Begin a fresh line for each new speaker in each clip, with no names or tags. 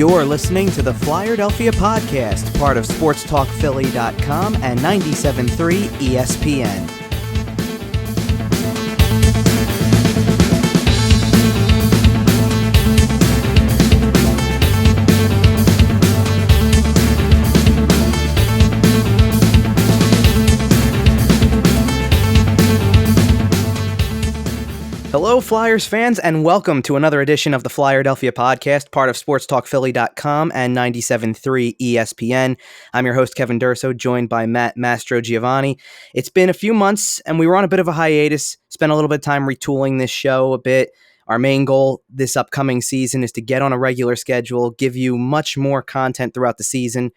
You're listening to the Flyerdelphia Podcast, part of SportsTalkPhilly.com and 97.3 ESPN. Hello, Flyers fans, and welcome to another edition of the Flyerdelphia Podcast, part of SportsTalkPhilly.com and 97.3 ESPN. I'm your host, Kevin Durso, joined by Matt Mastrogiovanni. It's been a few months, and we were on a bit of a hiatus, spent a little bit of time retooling this show a bit. Our main goal this upcoming season is to get on a regular schedule, give you much more content throughout the season.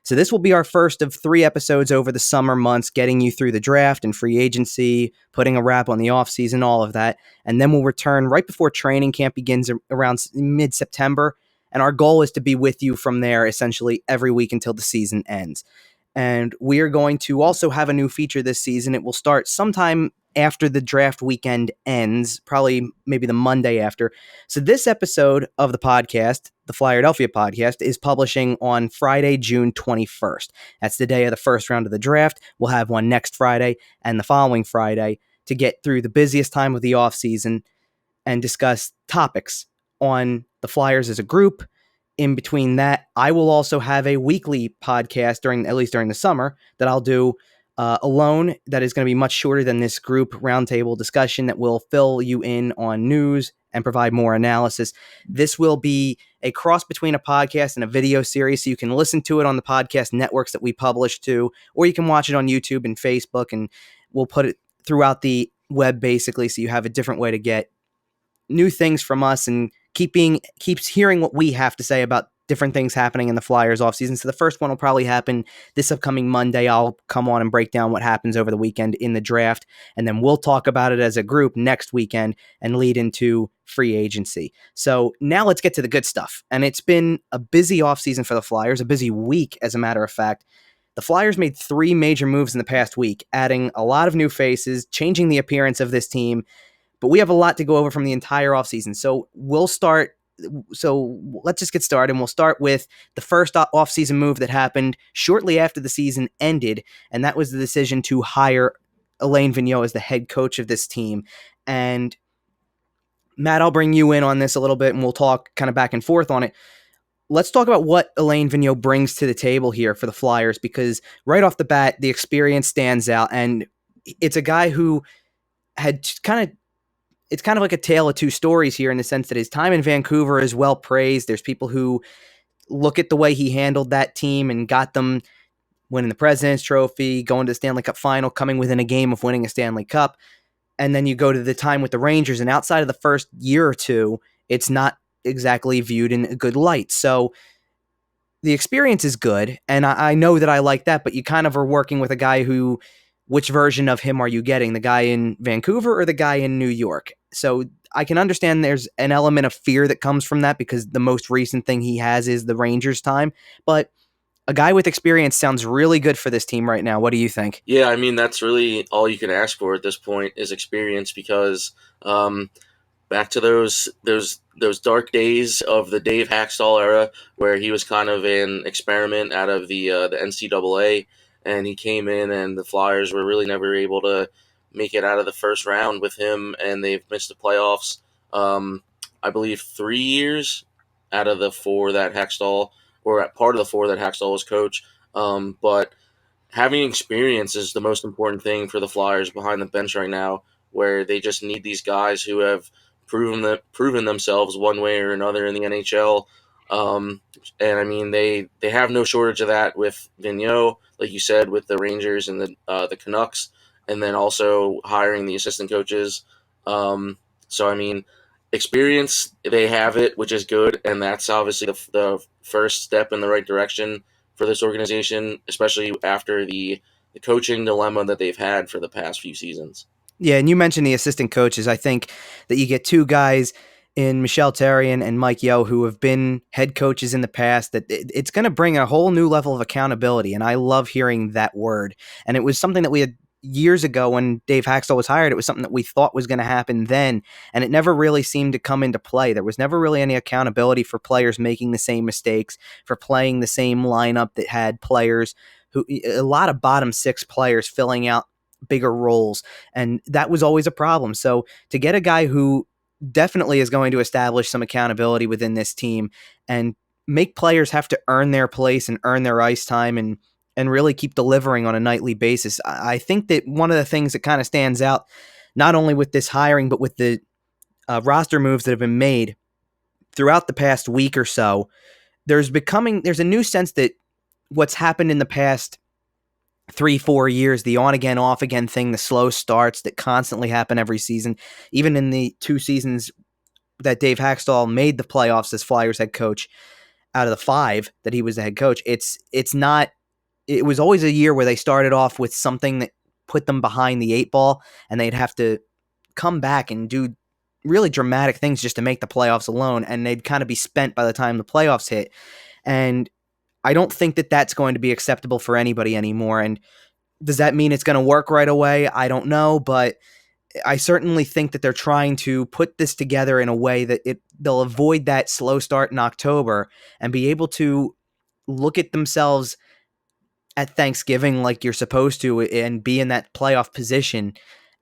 So this will be our first of 3 episodes over the summer months, getting you through the draft and free agency, putting a wrap on the offseason, all of that. And then we'll return right before training camp begins around mid-September. And our goal is to be with you from there essentially every week until the season ends. And we are going to also have a new feature this season. It will start sometime after the draft weekend ends, probably maybe the Monday after. So this episode of the podcast, the Flyerdelphia Podcast, is publishing on Friday, June 21st. That's the day of the first round of the draft. We'll have one next Friday and the following Friday to get through the busiest time of the offseason and discuss topics on the Flyers as a group. In between that, I will also have a weekly podcast at least during the summer that I'll do alone. That is going to be much shorter than this group roundtable discussion that will fill you in on news and provide more analysis. This will be a cross between a podcast and a video series, so you can listen to it on the podcast networks that we publish to, or you can watch it on YouTube and Facebook, and we'll put it throughout the web basically, so you have a different way to get new things from us and keeps hearing what we have to say about different things happening in the Flyers offseason. So the first one will probably happen this upcoming Monday. I'll come on and break down what happens over the weekend in the draft, and then we'll talk about it as a group next weekend and lead into free agency. So now let's get to the good stuff. And it's been a busy offseason for the Flyers, a busy week, as a matter of fact. The Flyers made 3 major moves in the past week, adding a lot of new faces, changing the appearance of this team. But we have a lot to go over from the entire offseason. So let's just get started, and we'll start with the first offseason move that happened shortly after the season ended, and that was the decision to hire Alain Vigneault as the head coach of this team. And Matt, I'll bring you in on this a little bit, and we'll talk kind of back and forth on it. Let's talk about what Alain Vigneault brings to the table here for the Flyers, because right off the bat, the experience stands out, and it's a guy who had it's kind of like a tale of 2 stories here in the sense that his time in Vancouver is well praised. There's people who look at the way he handled that team and got them winning the President's Trophy, going to the Stanley Cup final, coming within a game of winning a Stanley Cup. And then you go to the time with the Rangers, and outside of the first year or two, it's not exactly viewed in a good light. So the experience is good, and I know that I like that, but you kind of are working with a guy who, which version of him are you getting? The guy in Vancouver or the guy in New York? So I can understand there's an element of fear that comes from that because the most recent thing he has is the Rangers time. But a guy with experience sounds really good for this team right now. What do you think?
Yeah, I mean, that's really all you can ask for at this point is experience, because back to those dark days of the Dave Haxtell era where he was kind of an experiment out of the NCAA, and he came in and the Flyers were really never able to make it out of the first round with him, and they've missed the playoffs, I believe 3 years out of the 4 that Haxtell, or part of the 4 that Haxtell was coach. But having experience is the most important thing for the Flyers behind the bench right now, where they just need these guys who have proven themselves one way or another in the NHL. And I mean, they have no shortage of that with Vigneault, like you said, with the Rangers and the Canucks, and then also hiring the assistant coaches. So, I mean, experience, they have it, which is good, and that's obviously the first step in the right direction for this organization, especially after the coaching dilemma that they've had for the past few seasons.
Yeah, and you mentioned the assistant coaches. I think that you get 2 guys in Michel Therrien and Mike Yeo who have been head coaches in the past, that it's going to bring a whole new level of accountability, and I love hearing that word. And it was something that we had years ago when Dave Haxtell was hired, it was something that we thought was going to happen then, and it never really seemed to come into play. There was never really any accountability for players making the same mistakes, for playing the same lineup that had players who, a lot of bottom six players filling out bigger roles, and that was always a problem. So to get a guy who definitely is going to establish some accountability within this team and make players have to earn their place and earn their ice time and really keep delivering on a nightly basis. I think that one of the things that kind of stands out, not only with this hiring, but with the roster moves that have been made throughout the past week or so, there's a new sense that what's happened in the past 3-4 years, the on again, off again thing, the slow starts that constantly happen every season, even in the 2 seasons that Dave Haxtell made the playoffs as Flyers head coach, out of the 5 that he was the head coach, it was always a year where they started off with something that put them behind the 8 ball, and they'd have to come back and do really dramatic things just to make the playoffs alone, and they'd kind of be spent by the time the playoffs hit. And I don't think that that's going to be acceptable for anybody anymore. And does that mean it's going to work right away? I don't know, but I certainly think that they're trying to put this together in a way that they'll avoid that slow start in October and be able to look at themselves at Thanksgiving like you're supposed to and be in that playoff position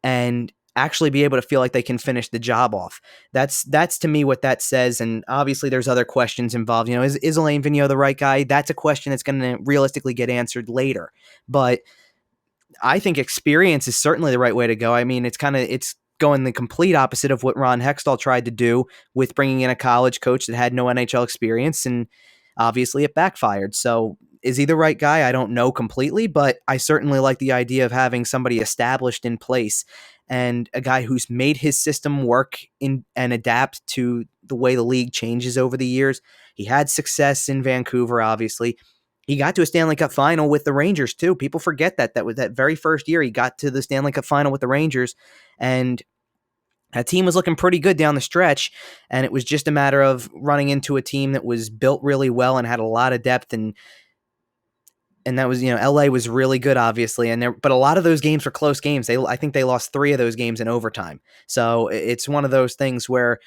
and actually be able to feel like they can finish the job off. That's to me what that says. And obviously there's other questions involved. Is Alain Vigneault the right guy? That's a question that's going to realistically get answered later. But I think experience is certainly the right way to go. I mean, it's going the complete opposite of what Ron Hextall tried to do with bringing in a college coach that had no NHL experience, and obviously it backfired. So is he the right guy? I don't know completely, but I certainly like the idea of having somebody established in place and a guy who's made his system work in and adapt to the way the league changes over the years. He had success in Vancouver, obviously. He got to a Stanley Cup final with the Rangers, too. People forget that. That was that very first year he got to the Stanley Cup final with the Rangers, and that team was looking pretty good down the stretch, and it was just a matter of running into a team that was built really well and had a lot of depth, and that was, LA was really good, obviously, but a lot of those games were close games. I think they lost 3 of those games in overtime. So it's one of those things where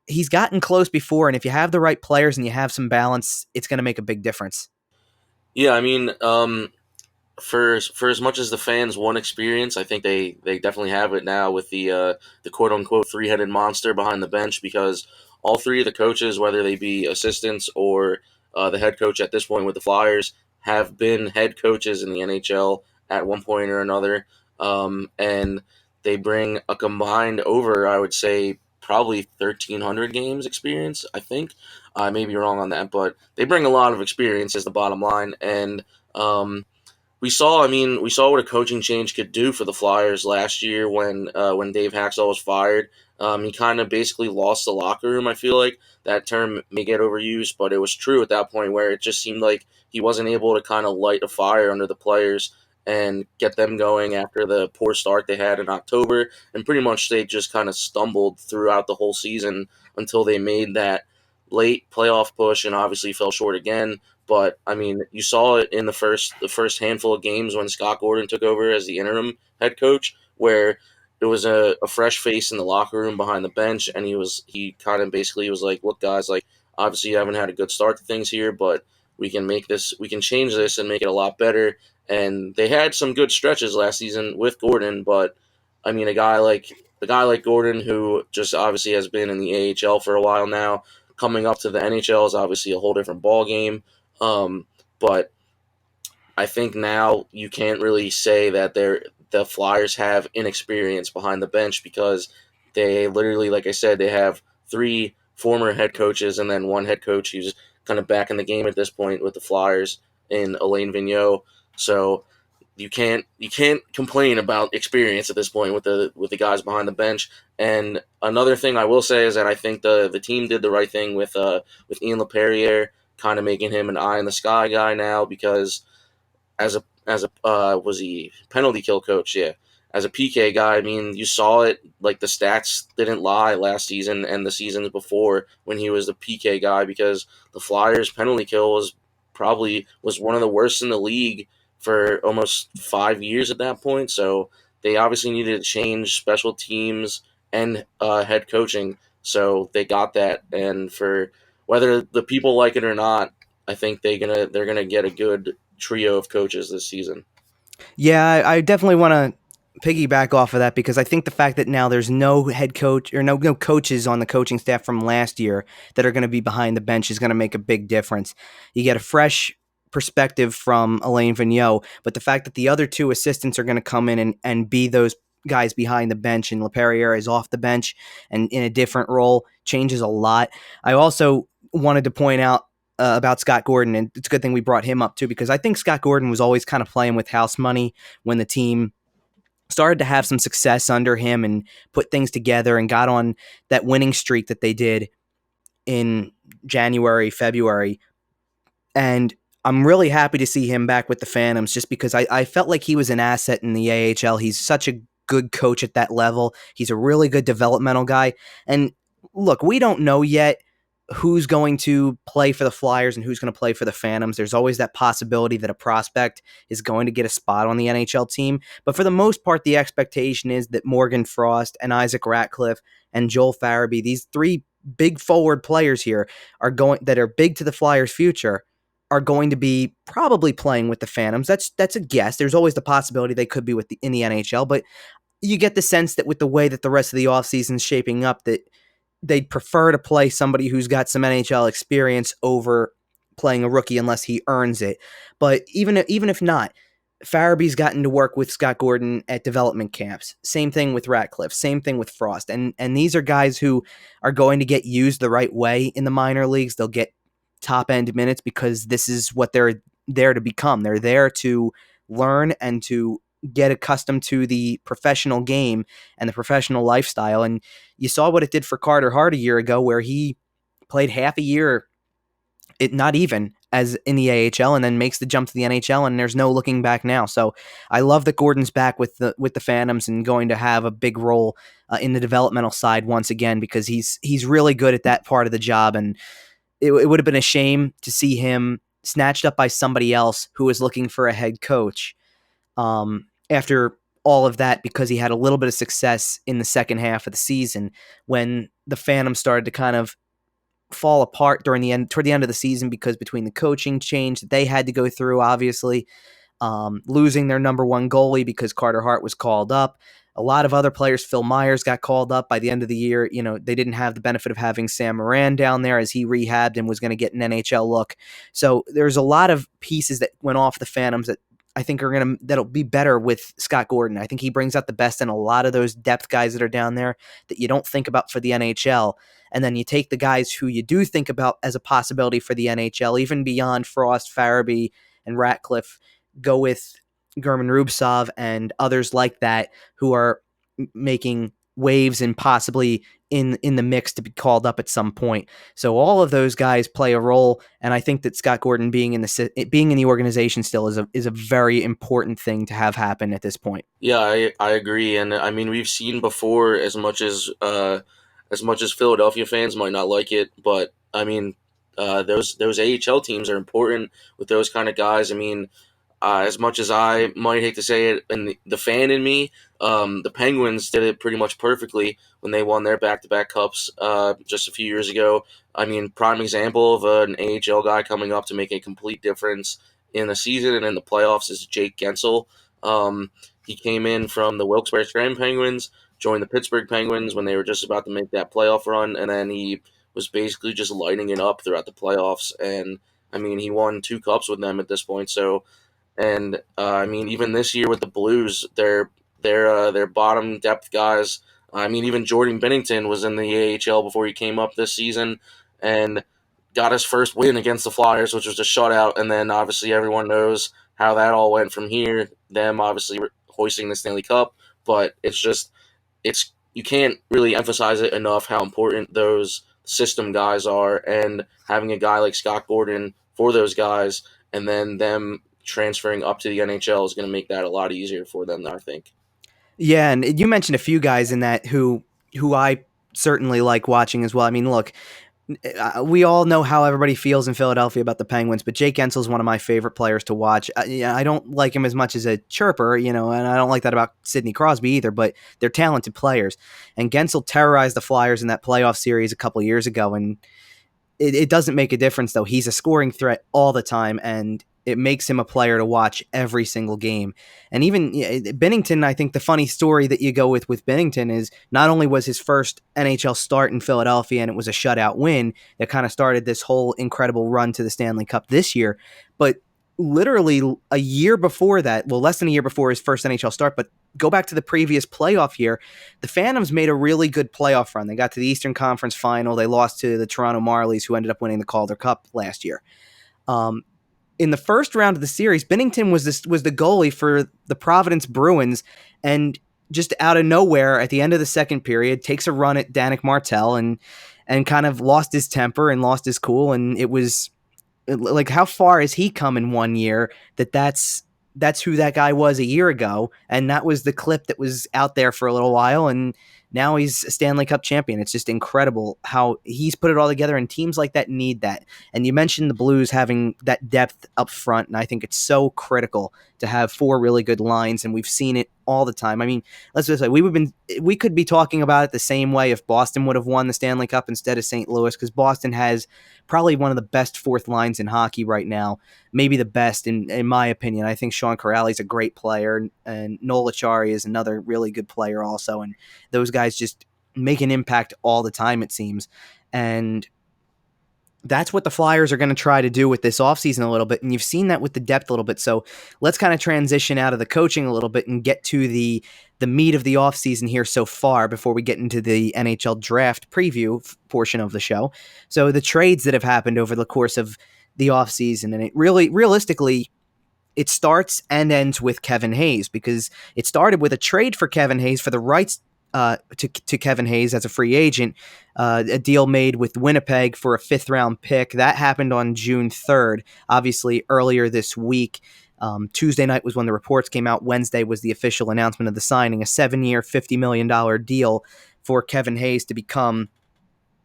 he's gotten close before, and if you have the right players and you have some balance, it's going to make a big difference.
Yeah, I mean, for as much as the fans want experience, I think they definitely have it now with the quote unquote 3-headed monster behind the bench, because all 3 of the coaches, whether they be assistants or the head coach at this point with the Flyers, have been head coaches in the NHL at one point or another, and they bring a combined over, I would say, probably 1,300 games experience, I think. I may be wrong on that, but they bring a lot of experience is the bottom line. And we saw what a coaching change could do for the Flyers last year when Dave Haxtell was fired. He kind of basically lost the locker room. I feel like that term may get overused, but it was true at that point, where it just seemed like he wasn't able to kind of light a fire under the players and get them going after the poor start they had in October. And pretty much they just kind of stumbled throughout the whole season until they made that late playoff push and obviously fell short again. But I mean, you saw it in the first handful of games when Scott Gordon took over as the interim head coach, where it was a fresh face in the locker room behind the bench, and he kind of basically was like, "Look, guys, like obviously you haven't had a good start to things here, but we can change this and make it a lot better." And they had some good stretches last season with Gordon, but I mean, a guy like Gordon, who just obviously has been in the AHL for a while now, coming up to the NHL is obviously a whole different ball game. But I think now you can't really say that the Flyers have inexperience behind the bench, because they literally, like I said, they have 3 former head coaches and then 1 head coach who's kind of back in the game at this point with the Flyers in Alain Vigneault. So you can't complain about experience at this point with the guys behind the bench. And another thing I will say is that I think the team did the right thing with Ian LaPerriere, kind of making him an eye in the sky guy now, because as a was he penalty kill coach? Yeah. As a PK guy, I mean, you saw it, like the stats didn't lie last season and the seasons before when he was the PK guy, because the Flyers penalty kill was one of the worst in the league for almost 5 years at that point. So they obviously needed to change special teams and head coaching. So they got that, and for whether the people like it or not, I think they're gonna get a good trio of coaches this season.
Yeah, I definitely want to piggyback off of that because I think the fact that now there's no head coach or no coaches on the coaching staff from last year that are going to be behind the bench is going to make a big difference. You get a fresh perspective from Alain Vigneault, but the fact that the other two assistants are going to come in and be those guys behind the bench and LaPerriere is off the bench and in a different role changes a lot. I also wanted to point out about Scott Gordon, and it's a good thing we brought him up too because I think Scott Gordon was always kind of playing with house money when the team started to have some success under him and put things together and got on that winning streak that they did in January, February. And I'm really happy to see him back with the Phantoms just because I felt like he was an asset in the AHL. He's such a good coach at that level. He's a really good developmental guy. And look, we don't know yet who's going to play for the Flyers and who's going to play for the Phantoms. There's always that possibility that a prospect is going to get a spot on the NHL team. But for the most part, the expectation is that Morgan Frost and Isaac Ratcliffe and Joel Farabee, these three big forward players here, that are big to the Flyers' future, are going to be probably playing with the Phantoms. That's a guess. There's always the possibility they could be in the NHL, but you get the sense that with the way that the rest of the offseason is shaping up, that they'd prefer to play somebody who's got some NHL experience over playing a rookie unless he earns it. But even if not, Farabee's gotten to work with Scott Gordon at development camps. Same thing with Ratcliffe. Same thing with Frost. And these are guys who are going to get used the right way in the minor leagues. They'll get top end minutes because this is what they're there to become. They're there to learn and to get accustomed to the professional game and the professional lifestyle. And you saw what it did for Carter Hart a year ago, where he played half a year, not even as in the AHL, and then makes the jump to the NHL, and there's no looking back now. So I love that Gordon's back with the Phantoms and going to have a big role in the developmental side once again because he's really good at that part of the job. And it would have been a shame to see him snatched up by somebody else who was looking for a head coach. After all of that, because he had a little bit of success in the second half of the season when the Phantoms started to kind of fall apart toward the end of the season because between the coaching change that they had to go through, obviously, losing their number one goalie because Carter Hart was called up. A lot of other players, Phil Myers got called up by the end of the year. You know, they didn't have the benefit of having Sam Moran down there as he rehabbed and was going to get an NHL look. So there's a lot of pieces that went off the Phantoms that I think that'll be better with Scott Gordon. I think he brings out the best in a lot of those depth guys that are down there that you don't think about for the NHL. And then you take the guys who you do think about as a possibility for the NHL, even beyond Frost, Farabee, and Ratcliffe, go with German Rubtsov and others like that who are making waves and possibly in the mix to be called up at some point. So all of those guys play a role, and I think that Scott Gordon being in the organization still is a very important thing to have happen at this point.
Yeah, I agree, and I mean we've seen before as much as Philadelphia fans might not like it, but I mean those AHL teams are important with those kind of guys. I mean, as much as I might hate to say it, and the fan in me, the Penguins did it pretty much perfectly when they won their back-to-back cups just a few years ago. I mean, prime example of an AHL guy coming up to make a complete difference in the season and in the playoffs is Jake Gensel. He came in from the Wilkes-Barre Scranton Penguins, joined the Pittsburgh Penguins when they were just about to make that playoff run, and then he was basically just lighting it up throughout the playoffs. And I mean, he won 2 cups with them at this point, so. And I mean, even this year with the Blues, their bottom depth guys. I mean, even Jordan Bennington was in the AHL before he came up this season, and got his first win against the Flyers, which was a shutout. And then obviously everyone knows how that all went from here. Them obviously hoisting the Stanley Cup, but it's you can't really emphasize it enough how important those system guys are, and having a guy like Scott Gordon for those guys, and then them transferring up to the NHL is going to make that a lot easier for them, I think.
Yeah, and you mentioned a few guys in that who I certainly like watching as well. I mean, look, We all know how everybody feels in Philadelphia about the Penguins, but Jake Gensel is one of my favorite players to watch. I don't like him as much as a chirper, and I don't like that about Sidney Crosby either, but they're talented players. And Gensel terrorized the Flyers in that playoff series a couple years ago, and it doesn't make a difference, though. He's a scoring threat all the time, and it makes him a player to watch every single game. And even Binnington, I think the funny story that you go with Binnington is not only was his first NHL start in Philadelphia, and it was a shutout win that kind of started this whole incredible run to the Stanley Cup this year, but literally a year before that, well, less than a year before his first NHL start, but go back to the previous playoff year, the Phantoms made a really good playoff run. They got to the Eastern Conference Final. They lost to the Toronto Marlies, who ended up winning the Calder Cup last year. In the first round of the series, Binnington was the goalie for the Providence Bruins, and just out of nowhere at the end of the second period, takes a run at Danik Martel and kind of lost his temper and lost his cool. And it was like, how far has he come in 1 year that's who that guy was a year ago, and that was the clip that was out there for a little while, and now he's a Stanley Cup champion. It's just incredible how he's put it all together, and teams like that need that. And you mentioned the Blues having that depth up front, and I think it's so critical to have four really good lines, and we've seen it all the time. I mean, let's just say we could be talking about it the same way if Boston would have won the Stanley Cup instead of St. Louis, because Boston has probably one of the best fourth lines in hockey right now, maybe the best in my opinion. I think Sean Corrali's a great player, and Noel Acciari is another really good player also, and those guys just make an impact all the time, it seems. And that's what the Flyers are going to try to do with this offseason a little bit, and you've seen that with the depth a little bit. So let's kind of transition out of the coaching a little bit and get to the meat of the offseason here so far before we get into the NHL Draft preview portion of the show. So the trades that have happened over the course of the offseason, and it really, realistically, it starts and ends with Kevin Hayes, because it started with a trade for Kevin Hayes for the rights to Kevin Hayes as a free agent, a deal made with Winnipeg for a fifth-round pick. That happened on June 3rd, obviously earlier this week. Tuesday night was when the reports came out. Wednesday was the official announcement of the signing, a 7-year, $50 million deal for Kevin Hayes to become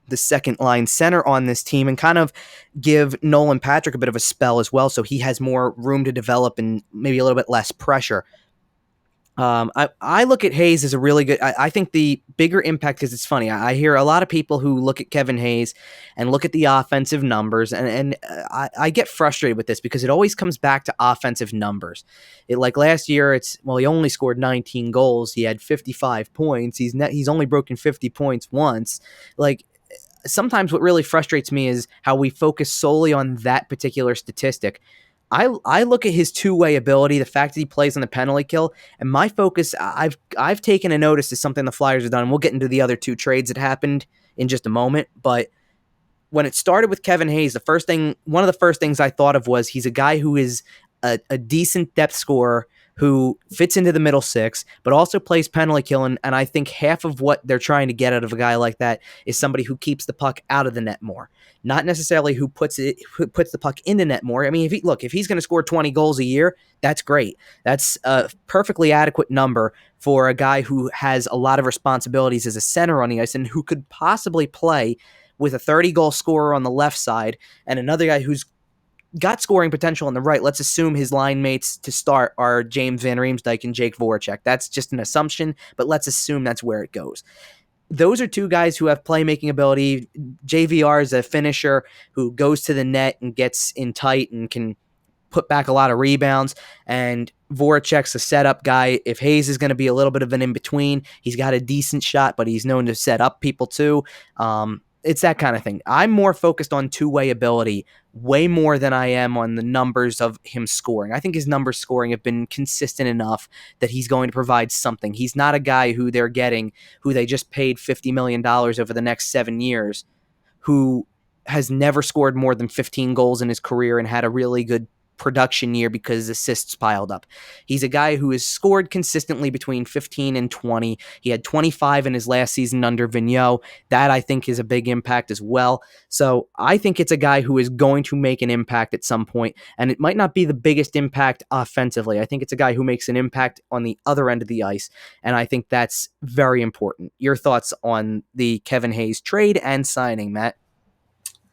the second-line center on this team and kind of give Nolan Patrick a bit of a spell as well, so he has more room to develop and maybe a little bit less pressure. I look at Hayes as a really good. I think the bigger impact, because it's funny, I hear a lot of people who look at Kevin Hayes and look at the offensive numbers, and I get frustrated with this because it always comes back to offensive numbers. Like last year, he only scored 19 goals, he had 55 points, he's only broken 50 points once. Like, sometimes what really frustrates me is how we focus solely on that particular statistic. I look at his two-way ability, the fact that he plays on the penalty kill, and my focus, I've taken a notice to something the Flyers have done, and we'll get into the other two trades that happened in just a moment, but when it started with Kevin Hayes, one of the first things I thought of was he's a guy who is a decent depth scorer who fits into the middle six, but also plays penalty kill. And I think half of what they're trying to get out of a guy like that is somebody who keeps the puck out of the net more, not necessarily who puts the puck in the net more. I mean, if he's going to score 20 goals a year, that's great. That's a perfectly adequate number for a guy who has a lot of responsibilities as a center on the ice and who could possibly play with a 30-goal scorer on the left side and another guy who's got scoring potential on the right. Let's assume his line mates to start are James Van Riemsdyk and Jake Voracek. That's just an assumption, but let's assume that's where it goes. Those are two guys who have playmaking ability. JVR is a finisher who goes to the net and gets in tight and can put back a lot of rebounds, and Voracek's a setup guy. If Hayes is going to be a little bit of an in-between, he's got a decent shot, but he's known to set up people too. It's that kind of thing. I'm more focused on two-way ability way more than I am on the numbers of him scoring. I think his numbers scoring have been consistent enough that he's going to provide something. He's not a guy who they just paid $50 million over the next 7 years, who has never scored more than 15 goals in his career and had a really good production year because assists piled up. He's a guy who has scored consistently between 15 and 20. He had 25 in his last season under Vigneault. That, I think, is a big impact as well. So I think it's a guy who is going to make an impact at some point, and it might not be the biggest impact offensively. I think it's a guy who makes an impact on the other end of the ice, and I think that's very important. Your thoughts on the Kevin Hayes trade and signing, Matt?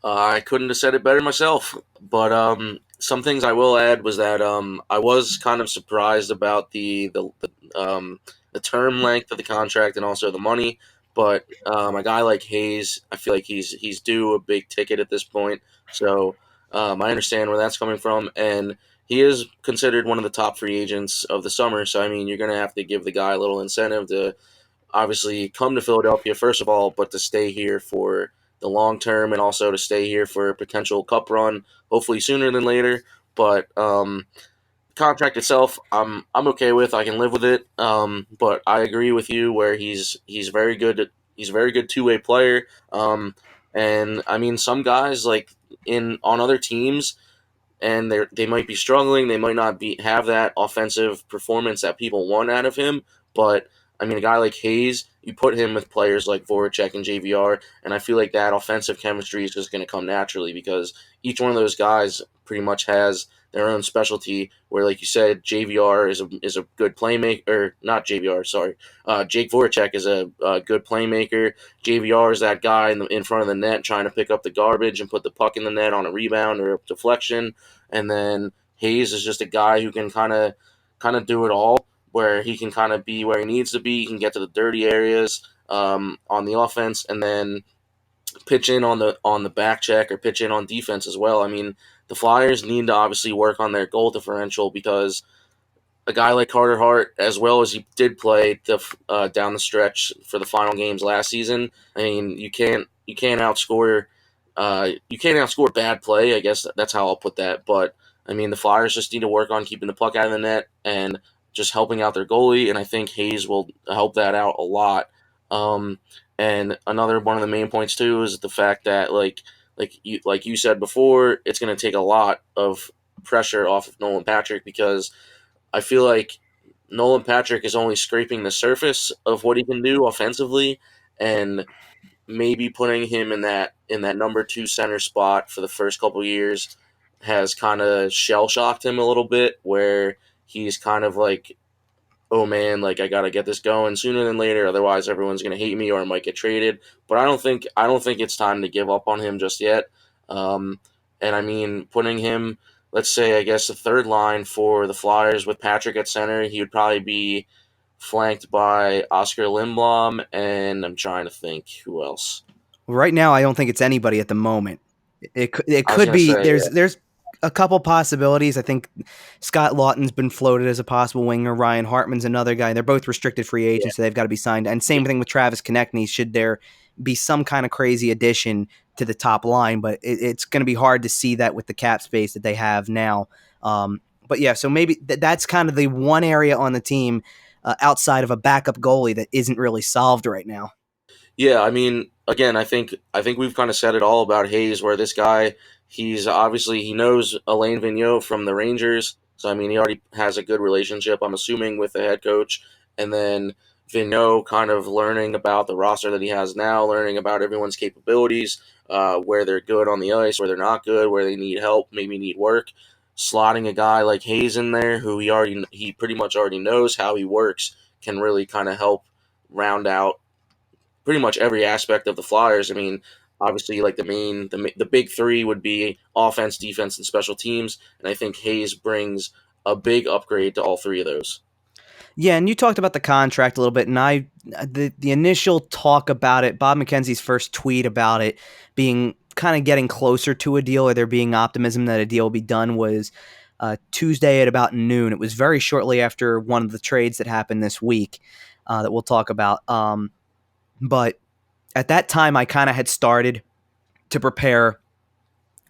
I couldn't have said it better myself. But some things I will add was that I was kind of surprised about the term length of the contract and also the money. But a guy like Hayes, I feel like he's due a big ticket at this point. So I understand where that's coming from, and he is considered one of the top free agents of the summer. So I mean, you're going to have to give the guy a little incentive to obviously come to Philadelphia first of all, but to stay here for the long term and also to stay here for a potential cup run, hopefully sooner than later. But contract itself, I'm okay with. I can live with it. But I agree with you where he's very good. He's a very good two-way player. And I mean, some guys like in on other teams and they might be struggling. They might not be have that offensive performance that people want out of him. But I mean, a guy like Hayes, you put him with players like Voracek and JVR, and I feel like that offensive chemistry is just going to come naturally because each one of those guys pretty much has their own specialty. Where, like you said, JVR is a good playmaker, or not JVR, sorry, Jake Voracek is a good playmaker. JVR is that guy in front of the net trying to pick up the garbage and put the puck in the net on a rebound or a deflection. And then Hayes is just a guy who can kind of do it all, where he can kind of be where he needs to be. He can get to the dirty areas on the offense, and then pitch in on the back check or pitch in on defense as well. I mean, the Flyers need to obviously work on their goal differential because a guy like Carter Hart, as well as he did play down the stretch for the final games last season. I mean, you can't outscore bad play. I guess that's how I'll put that. But I mean, the Flyers just need to work on keeping the puck out of the net and just helping out their goalie, and I think Hayes will help that out a lot. And another one of the main points too is the fact that like you said before, it's going to take a lot of pressure off of Nolan Patrick because I feel like Nolan Patrick is only scraping the surface of what he can do offensively, and maybe putting him in that number two center spot for the first couple years has kind of shell shocked him a little bit, where he's kind of like, oh man, like I gotta get this going sooner than later, otherwise everyone's gonna hate me or I might get traded. But I don't think it's time to give up on him just yet. And I mean, putting him, let's say, I guess the third line for the Flyers with Patrick at center, he would probably be flanked by Oscar Lindblom, and I'm trying to think who else.
Right now, I don't think it's anybody at the moment. It
I was
could
gonna
be
say, yeah,
there's a couple possibilities. I think Scott Lawton's been floated as a possible winger. Ryan Hartman's another guy. They're both restricted free
yeah,
agents, so they've got to be signed. And same thing with Travis Konechny. Should there be some kind of crazy addition to the top line, but it's going to be hard to see that with the cap space that they have now. But yeah, so maybe that's kind of the one area on the team outside of a backup goalie that isn't really solved right now.
yeah. I mean, again, I think we've kind of said it all about Hayes, where this guy, he knows Alain Vigneault from the Rangers, so I mean he already has a good relationship, I'm assuming, with the head coach, and then Vigneault kind of learning about the roster that he has now, learning about everyone's capabilities, where they're good on the ice, where they're not good, where they need help, maybe need work. Slotting a guy like Hayes in there, who he pretty much already knows how he works, can really kind of help round out pretty much every aspect of the Flyers. I mean, obviously, like the big three would be offense, defense, and special teams, and I think Hayes brings a big upgrade to all three of those.
Yeah, and you talked about the contract a little bit, and the initial talk about it, Bob McKenzie's first tweet about it being kind of getting closer to a deal, or there being optimism that a deal will be done, was Tuesday at about noon. It was very shortly after one of the trades that happened this week that we'll talk about. But at that time, I kind of had started to prepare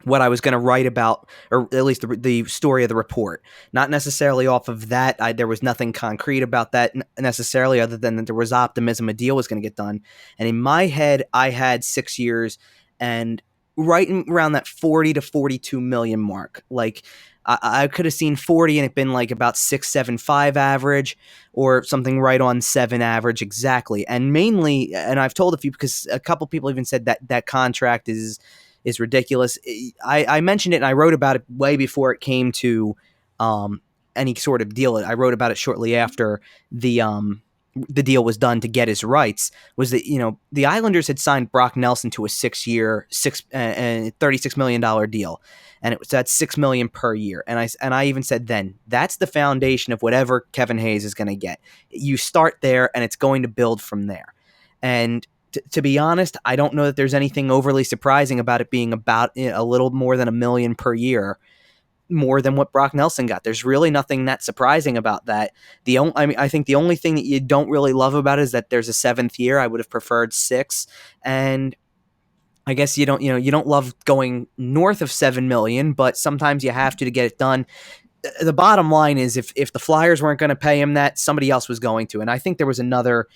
what I was going to write about, or at least the story of the report. Not necessarily off of that. There was nothing concrete about that necessarily, other than that there was optimism a deal was going to get done. And in my head, I had 6 years and right around that 40 to 42 million mark. Like I could have seen 40 and it been like about 6.75 average, or something right on 7 average exactly. And mainly, and I've told a few, because a couple people even said that contract is ridiculous. I mentioned it and I wrote about it way before it came to any sort of deal. I wrote about it shortly after the the deal was done to get his rights was that, the Islanders had signed Brock Nelson to a 6-year, $36 million deal. And it was at $6 million per year. And I even said then, that's the foundation of whatever Kevin Hayes is going to get. You start there and it's going to build from there. And to be honest, I don't know that there's anything overly surprising about it being about a little more than $1 million per year, more than what Brock Nelson got. There's really nothing that surprising about that. I think the only thing that you don't really love about it is that there's a 7th year. I would have preferred 6, and I guess you don't love going north of 7 million, but sometimes you have to get it done. The bottom line is if the Flyers weren't going to pay him that, somebody else was going to. And I think there was another.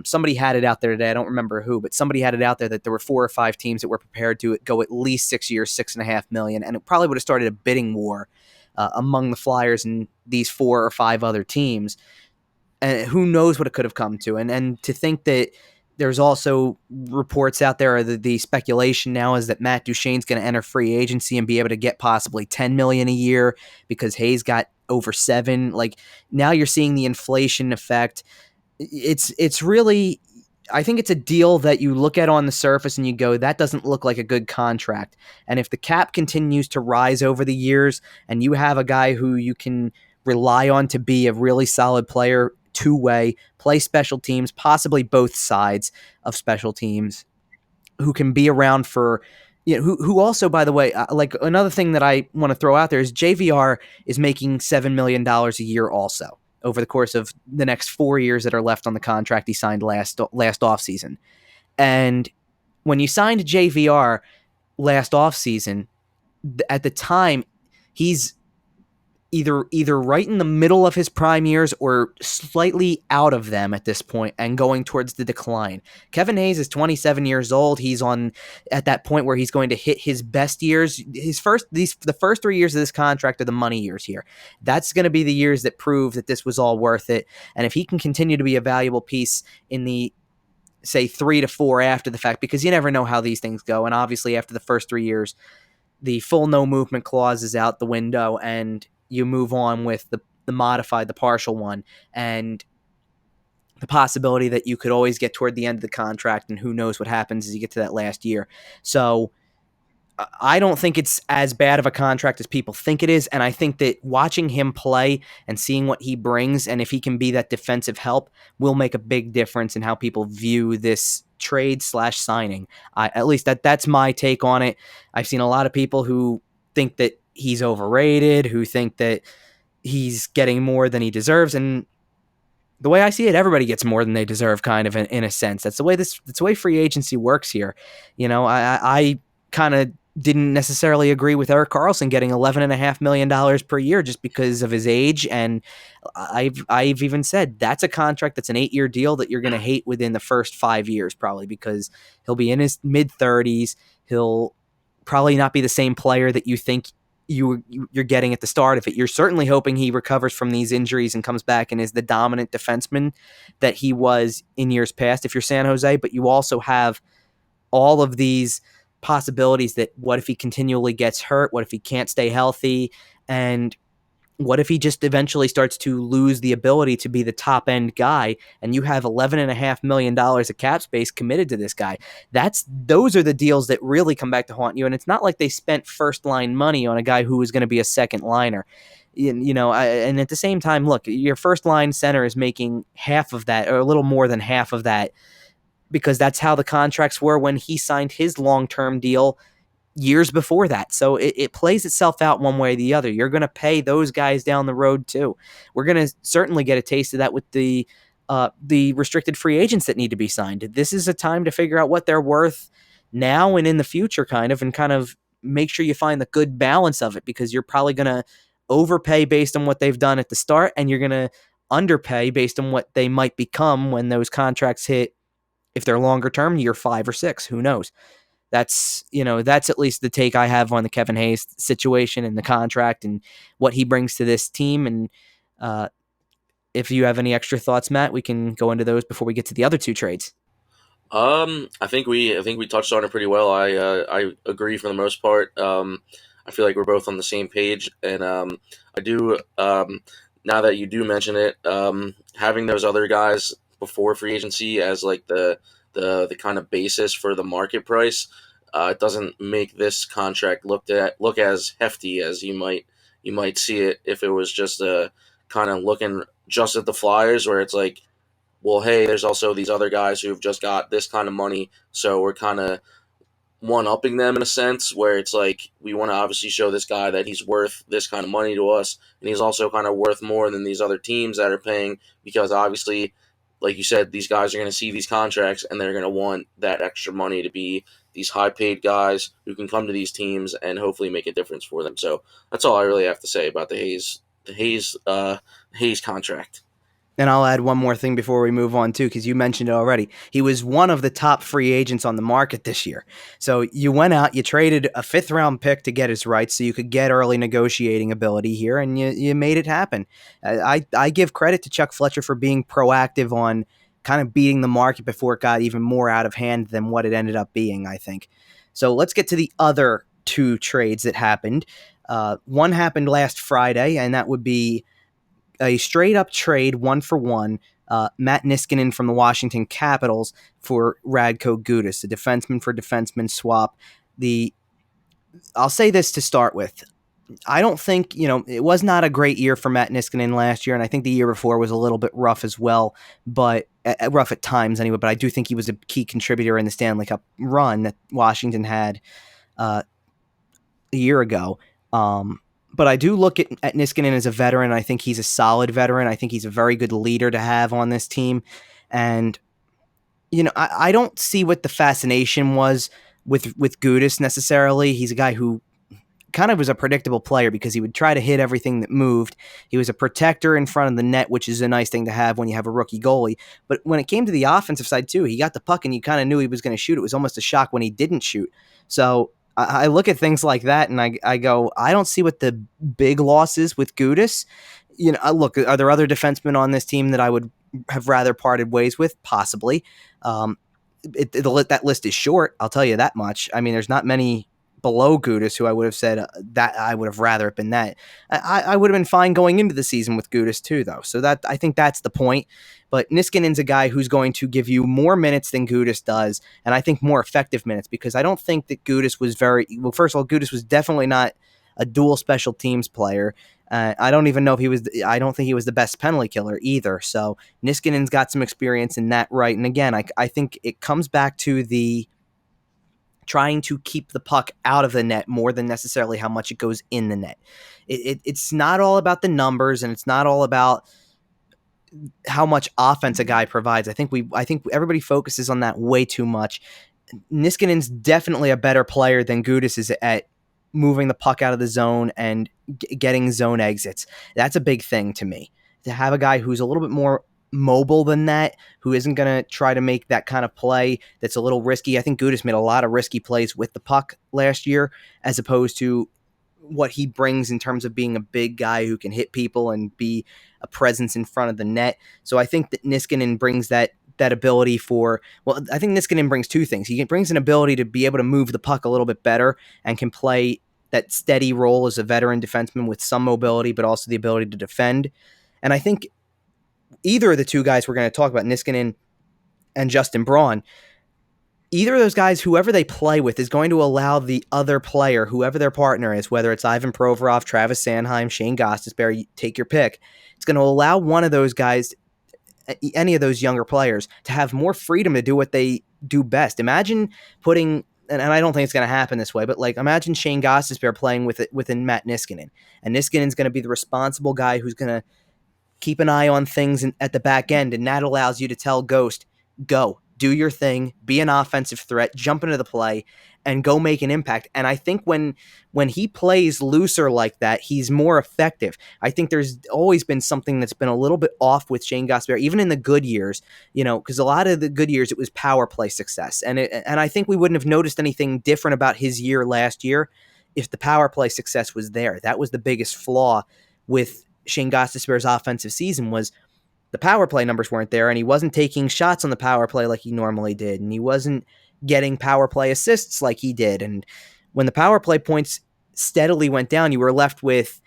Somebody had it out there today. I don't remember who, but somebody had it out there that there were 4 or 5 teams that were prepared to go at least 6 years, $6.5 million, and it probably would have started a bidding war among the Flyers and these 4 or 5 other teams. And who knows what it could have come to? And to think that there's also reports out there, the speculation now is that Matt Duchene's going to enter free agency and be able to get possibly $10 million a year because Hayes got over 7. Like, now you're seeing the inflation effect. It's really, I think it's a deal that you look at on the surface and you go, that doesn't look like a good contract. And if the cap continues to rise over the years and you have a guy who you can rely on to be a really solid player, two-way, play special teams, possibly both sides of special teams, who can be around for, who also, by the way, like another thing that I want to throw out there is JVR is making $7 million a year also, over the course of the next 4 years that are left on the contract he signed last offseason. And when you signed JVR last offseason, at the time, he's either right in the middle of his prime years or slightly out of them at this point and going towards the decline. Kevin Hayes is 27 years old. He's at that point where he's going to hit his best years. The first 3 years of this contract are the money years here. That's going to be the years that prove that this was all worth it. And if he can continue to be a valuable piece in the, say, 3 to 4 after the fact, because you never know how these things go. And obviously after the first 3 years, the full no movement clause is out the window and you move on with the modified, the partial one, and the possibility that you could always get toward the end of the contract, and who knows what happens as you get to that last year. So I don't think it's as bad of a contract as people think it is, and I think that watching him play and seeing what he brings, and if he can be that defensive help, will make a big difference in how people view this trade/signing. At least that's my take on it. I've seen a lot of people who think that he's overrated, who think that he's getting more than he deserves, and the way I see it, everybody gets more than they deserve, kind of in a sense. That's the way free agency works here. I kind of didn't necessarily agree with Erik Karlsson getting $11.5 million per year just because of his age, and I've even said that's a contract that's an 8-year deal that you're going to hate within the first 5 years, probably because he'll be in his mid-30s. He'll probably not be the same player that you think you're getting at the start of it. You're certainly hoping he recovers from these injuries and comes back and is the dominant defenseman that he was in years past if you're San Jose, but you also have all of these possibilities that what if he continually gets hurt? What if he can't stay healthy? And what if he just eventually starts to lose the ability to be the top end guy and you have $11.5 million of cap space committed to this guy? Those are the deals that really come back to haunt you. And it's not like they spent first line money on a guy who was going to be a second liner. And at the same time, look, your first line center is making half of that or a little more than half of that because that's how the contracts were when he signed his long-term deal years before that. So it plays itself out one way or the other. You're going to pay those guys down the road too. We're going to certainly get a taste of that with the restricted free agents that need to be signed. This is a time to figure out what they're worth now and in the future, kind of make sure you find the good balance of it, because you're probably going to overpay based on what they've done at the start, and you're going to underpay based on what they might become when those contracts hit, if they're longer term, year 5 or 6, who knows. That's at least the take I have on the Kevin Hayes situation and the contract and what he brings to this team. And if you have any extra thoughts, Matt, we can go into those before we get to the other 2 trades.
I think we touched on it pretty well. I agree for the most part. I feel like we're both on the same page, and I do. Now that you do mention it, having those other guys before free agency as like the kind of basis for the market price, it doesn't make this contract look as hefty as you might see it if it was just a kind of looking just at the Flyers, where it's like, well, hey, there's also these other guys who've just got this kind of money, so we're kind of one upping them in a sense, where it's like we want to obviously show this guy that he's worth this kind of money to us, and he's also kind of worth more than these other teams that are paying, because obviously, like you said, these guys are going to see these contracts and they're going to want that extra money to be these high paid guys who can come to these teams and hopefully make a difference for them. So that's all I really have to say about the Hayes contract.
And I'll add one more thing before we move on, too, because you mentioned it already. He was one of the top free agents on the market this year. So you went out, you traded a fifth-round pick to get his rights so you could get early negotiating ability here, and you made it happen. I give credit to Chuck Fletcher for being proactive on kind of beating the market before it got even more out of hand than what it ended up being, I think. So let's get to the other two trades that happened. One happened last Friday, and that would be a straight-up trade, 1-for-1, Matt Niskanen from the Washington Capitals for Radko Gudas, a defenseman for defenseman swap. I'll say this to start with. I don't think, it was not a great year for Matt Niskanen last year, and I think the year before was a little bit rough as well, but rough at times anyway, but I do think he was a key contributor in the Stanley Cup run that Washington had a year ago. But I do look at Niskanen as a veteran. I think he's a solid veteran. I think he's a very good leader to have on this team. And, I don't see what the fascination was with Gudas necessarily. He's a guy who kind of was a predictable player because he would try to hit everything that moved. He was a protector in front of the net, which is a nice thing to have when you have a rookie goalie. But when it came to the offensive side too, he got the puck and you kind of knew he was going to shoot. It was almost a shock when he didn't shoot. So I look at things like that and I go, I don't see what the big loss is with Gudas. Look, are there other defensemen on this team that I would have rather parted ways with? Possibly. That list is short, I'll tell you that much. I mean, there's not many below Gudas who I would have said that I would have rather been that. I would have been fine going into the season with Gudas too, though. So I think that's the point. But Niskanen's a guy who's going to give you more minutes than Gudas does, and I think more effective minutes, because I don't think that Gudas was first of all, Gudas was definitely not a dual special teams player. I don't even know if I don't think he was the best penalty killer either. So Niskanen's got some experience in that, right? And again, I think it comes back to the trying to keep the puck out of the net more than necessarily how much it goes in the net. It's not all about the numbers, and it's not all about how much offense a guy provides. I think everybody focuses on that way too much. Niskanen's definitely a better player than Gudas is at moving the puck out of the zone and getting zone exits. That's a big thing to me. To have a guy who's a little bit more mobile than that, who isn't going to try to make that kind of play that's a little risky. I think Gudas made a lot of risky plays with the puck last year, as opposed to what he brings in terms of being a big guy who can hit people and be a presence in front of the net. So I think that Niskanen brings that ability I think Niskanen brings two things. He brings an ability to be able to move the puck a little bit better and can play that steady role as a veteran defenseman with some mobility, but also the ability to defend. And I think either of the two guys we're going to talk about, Niskanen and Justin Braun, either of those guys, whoever they play with, is going to allow the other player, whoever their partner is, whether it's Ivan Provorov, Travis Sanheim, Shane Gostisbehere, take your pick, it's going to allow one of those guys, any of those younger players, to have more freedom to do what they do best. Imagine putting, and I don't think it's going to happen this way, but imagine Shane Gostisbehere playing within Matt Niskanen, and Niskanen's going to be the responsible guy who's going to keep an eye on things at the back end, and that allows you to tell Ghost, go, do your thing, be an offensive threat, jump into the play, and go make an impact. And I think when he plays looser like that, he's more effective. I think there's always been something that's been a little bit off with Shane Gostisbehere, even in the good years, because a lot of the good years it was power play success. And I think we wouldn't have noticed anything different about his year last year if the power play success was there. That was the biggest flaw with Shane Gostisbehere's offensive season, was the power play numbers weren't there, and he wasn't taking shots on the power play like he normally did, and he wasn't getting power play assists like he did. And when the power play points steadily went down, you were left with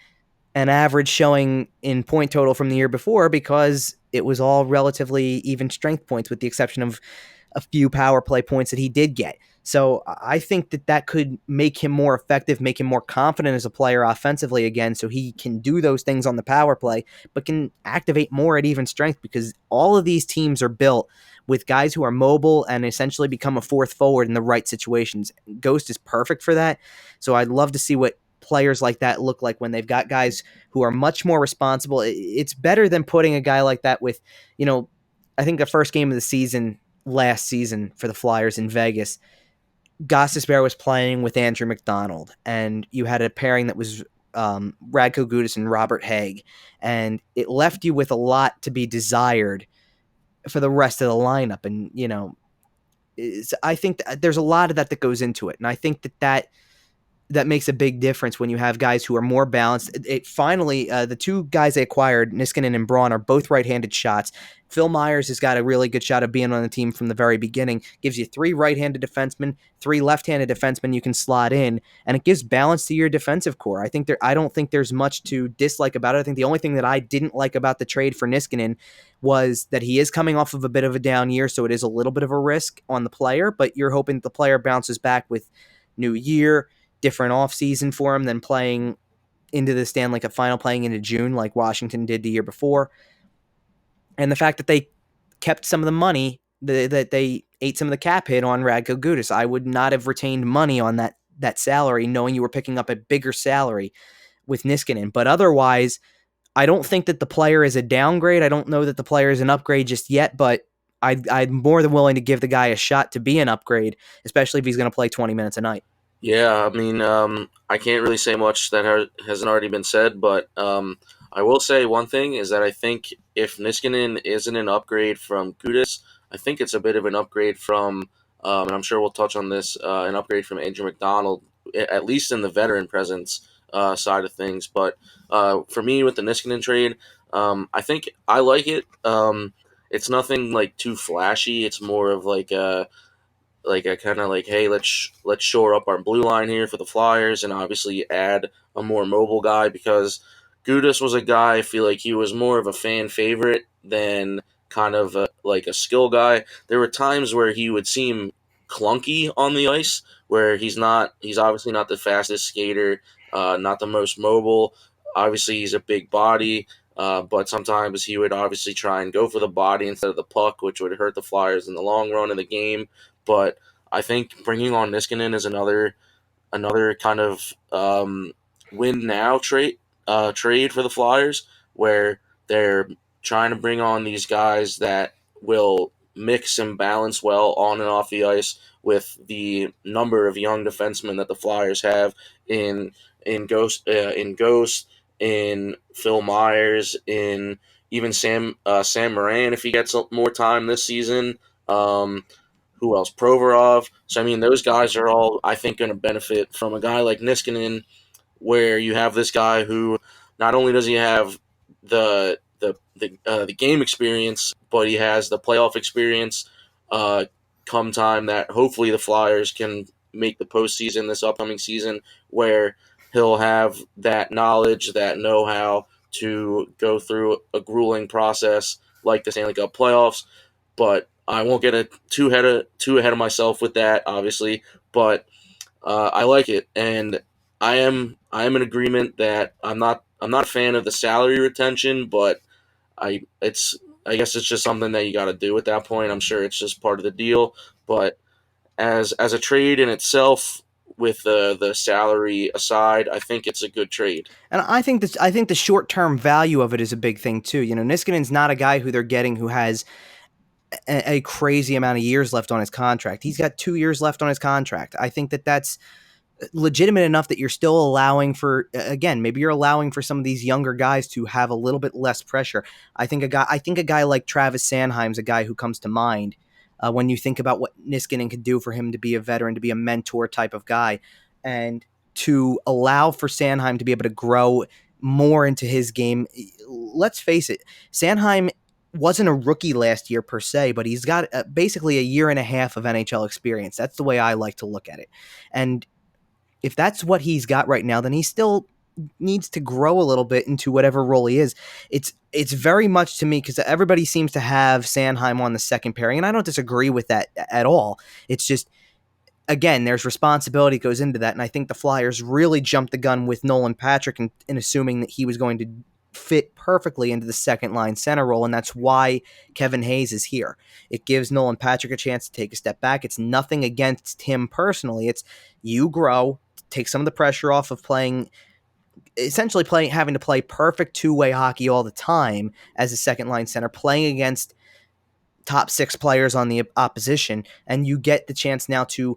an average showing in point total from the year before because it was all relatively even strength points with the exception of a few power play points that he did get. So I think that could make him more effective, make him more confident as a player offensively again, so he can do those things on the power play, but can activate more at even strength because all of these teams are built with guys who are mobile and essentially become a fourth forward in the right situations. Ghost is perfect for that. So I'd love to see what players like that look like when they've got guys who are much more responsible. It's better than putting a guy like that with, I think the first game of the season last season for the Flyers in Vegas, Gostisbehere was playing with Andrew MacDonald, and you had a pairing that was Radko Gudas and Robert Haig, and it left you with a lot to be desired for the rest of the lineup. And, I think there's a lot of that goes into it, and I think that makes a big difference when you have guys who are more balanced. It finally, the two guys they acquired, Niskanen and Braun, are both right-handed shots. Phil Myers has got a really good shot of being on the team from the very beginning. Gives you 3 right-handed defensemen, 3 left-handed defensemen you can slot in, and it gives balance to your defensive core. I don't think there's much to dislike about it. I think the only thing that I didn't like about the trade for Niskanen was that he is coming off of a bit of a down year, so it is a little bit of a risk on the player, but you're hoping the player bounces back with new year, different offseason for him than playing into the Stanley Cup final, playing into June like Washington did the year before. And the fact that they kept some of the money, that they ate some of the cap hit on Radko Gudas. I would not have retained money on that salary knowing you were picking up a bigger salary with Niskanen. But otherwise, I don't think that the player is a downgrade. I don't know that the player is an upgrade just yet, but I'm more than willing to give the guy a shot to be an upgrade, especially if he's going to play 20 minutes a night.
Yeah, I mean, I can't really say much that hasn't already been said, but I will say one thing is that I think if Niskanen isn't an upgrade from Gudas, I think it's a bit of an upgrade from, and I'm sure we'll touch on this, an upgrade from Andrew MacDonald, at least in the veteran presence side of things. But for me, with the Niskanen trade, I think I like it. It's nothing like too flashy. It's more of like a kind of like, hey, let's shore up our blue line here for the Flyers, and obviously add a more mobile guy, because Gudas was a guy, I feel like he was more of a fan favorite than kind of like a skill guy. There were times where he would seem clunky on the ice, where he's obviously not the fastest skater, not the most mobile. Obviously, he's a big body, but sometimes he would obviously try and go for the body instead of the puck, which would hurt the Flyers in the long run of the game. But I think bringing on Niskanen is another kind of win now trade for the Flyers, where they're trying to bring on these guys that will mix and balance well on and off the ice with the number of young defensemen that the Flyers have in Ghost, in Phil Myers, in even Sam Morin if he gets more time this season. Who else? Provorov. So, I mean, those guys are all, I think, going to benefit from a guy like Niskanen, where you have this guy who not only does he have the game experience, but he has the playoff experience come time that hopefully the Flyers can make the postseason this upcoming season, where he'll have that knowledge, that know-how to go through a grueling process like the Stanley Cup playoffs. But I won't get too ahead of myself with that, obviously. But I like it, and I am in agreement that I'm not a fan of the salary retention, but I guess it's just something that you got to do at that point. I'm sure it's just part of the deal. But as a trade in itself, with the salary aside, I think it's a good trade.
And I think the short-term value of it is a big thing too. Niskanen's not a guy who they're getting who has a crazy amount of years left on his contract. He's got 2 years left on his contract. I think that's legitimate enough that you're still allowing for, again, maybe you're allowing for some of these younger guys to have a little bit less pressure. I think a guy like Travis Sanheim's a guy who comes to mind when you think about what Niskanen could do for him to be a veteran, to be a mentor type of guy, and to allow for Sanheim to be able to grow more into his game. Let's face it, Sanheim wasn't a rookie last year per se, but he's got basically a year and a half of NHL experience. That's the way I like to look at it. And if that's what he's got right now, then he's still needs to grow a little bit into whatever role he is. It's very much to me, because everybody seems to have Sanheim on the second pairing, and I don't disagree with that at all. It's just, again, there's responsibility goes into that, and I think the Flyers really jumped the gun with Nolan Patrick in assuming that he was going to fit perfectly into the second line center role, and that's why Kevin Hayes is here. It gives Nolan Patrick a chance to take a step back. It's nothing against him personally. It's you grow, take some of the pressure off of having to play perfect two-way hockey all the time as a second line center, playing against top six players on the opposition, and you get the chance now to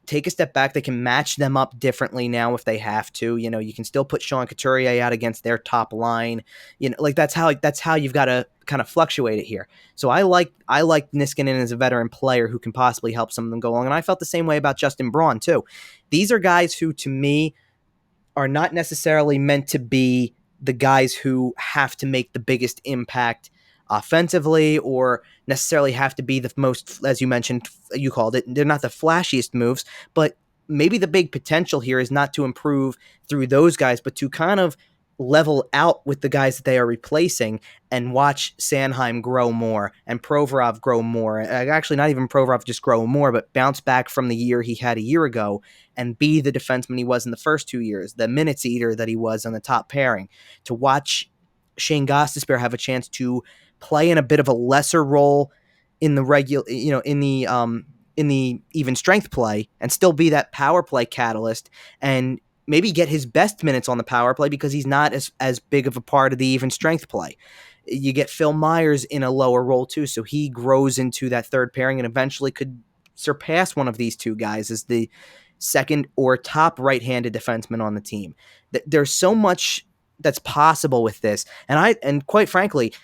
take a step back. They can match them up differently now if they have to. You can still put Sean Couturier out against their top line. That's how you've got to kind of fluctuate it here. So I like Niskanen as a veteran player who can possibly help some of them go along. And I felt the same way about Justin Braun too. These are guys who, to me, are not necessarily meant to be the guys who have to make the biggest impact offensively, or necessarily have to be the most, as you mentioned, you called it, they're not the flashiest moves, but maybe the big potential here is not to improve through those guys, but to kind of level out with the guys that they are replacing and watch Sanheim grow more and Provorov grow more. Actually, not even Provorov just grow more, but bounce back from the year he had a year ago and be the defenseman he was in the first 2 years, the minutes eater that he was on the top pairing. To watch Shane Gostisbehere have a chance to play in a bit of a lesser role in the regular, in the even strength play, and still be that power play catalyst, and maybe get his best minutes on the power play because he's not as big of a part of the even strength play. You get Phil Myers in a lower role too, so he grows into that third pairing and eventually could surpass one of these two guys as the second or top right-handed defenseman on the team. There's so much that's possible with this, and quite frankly,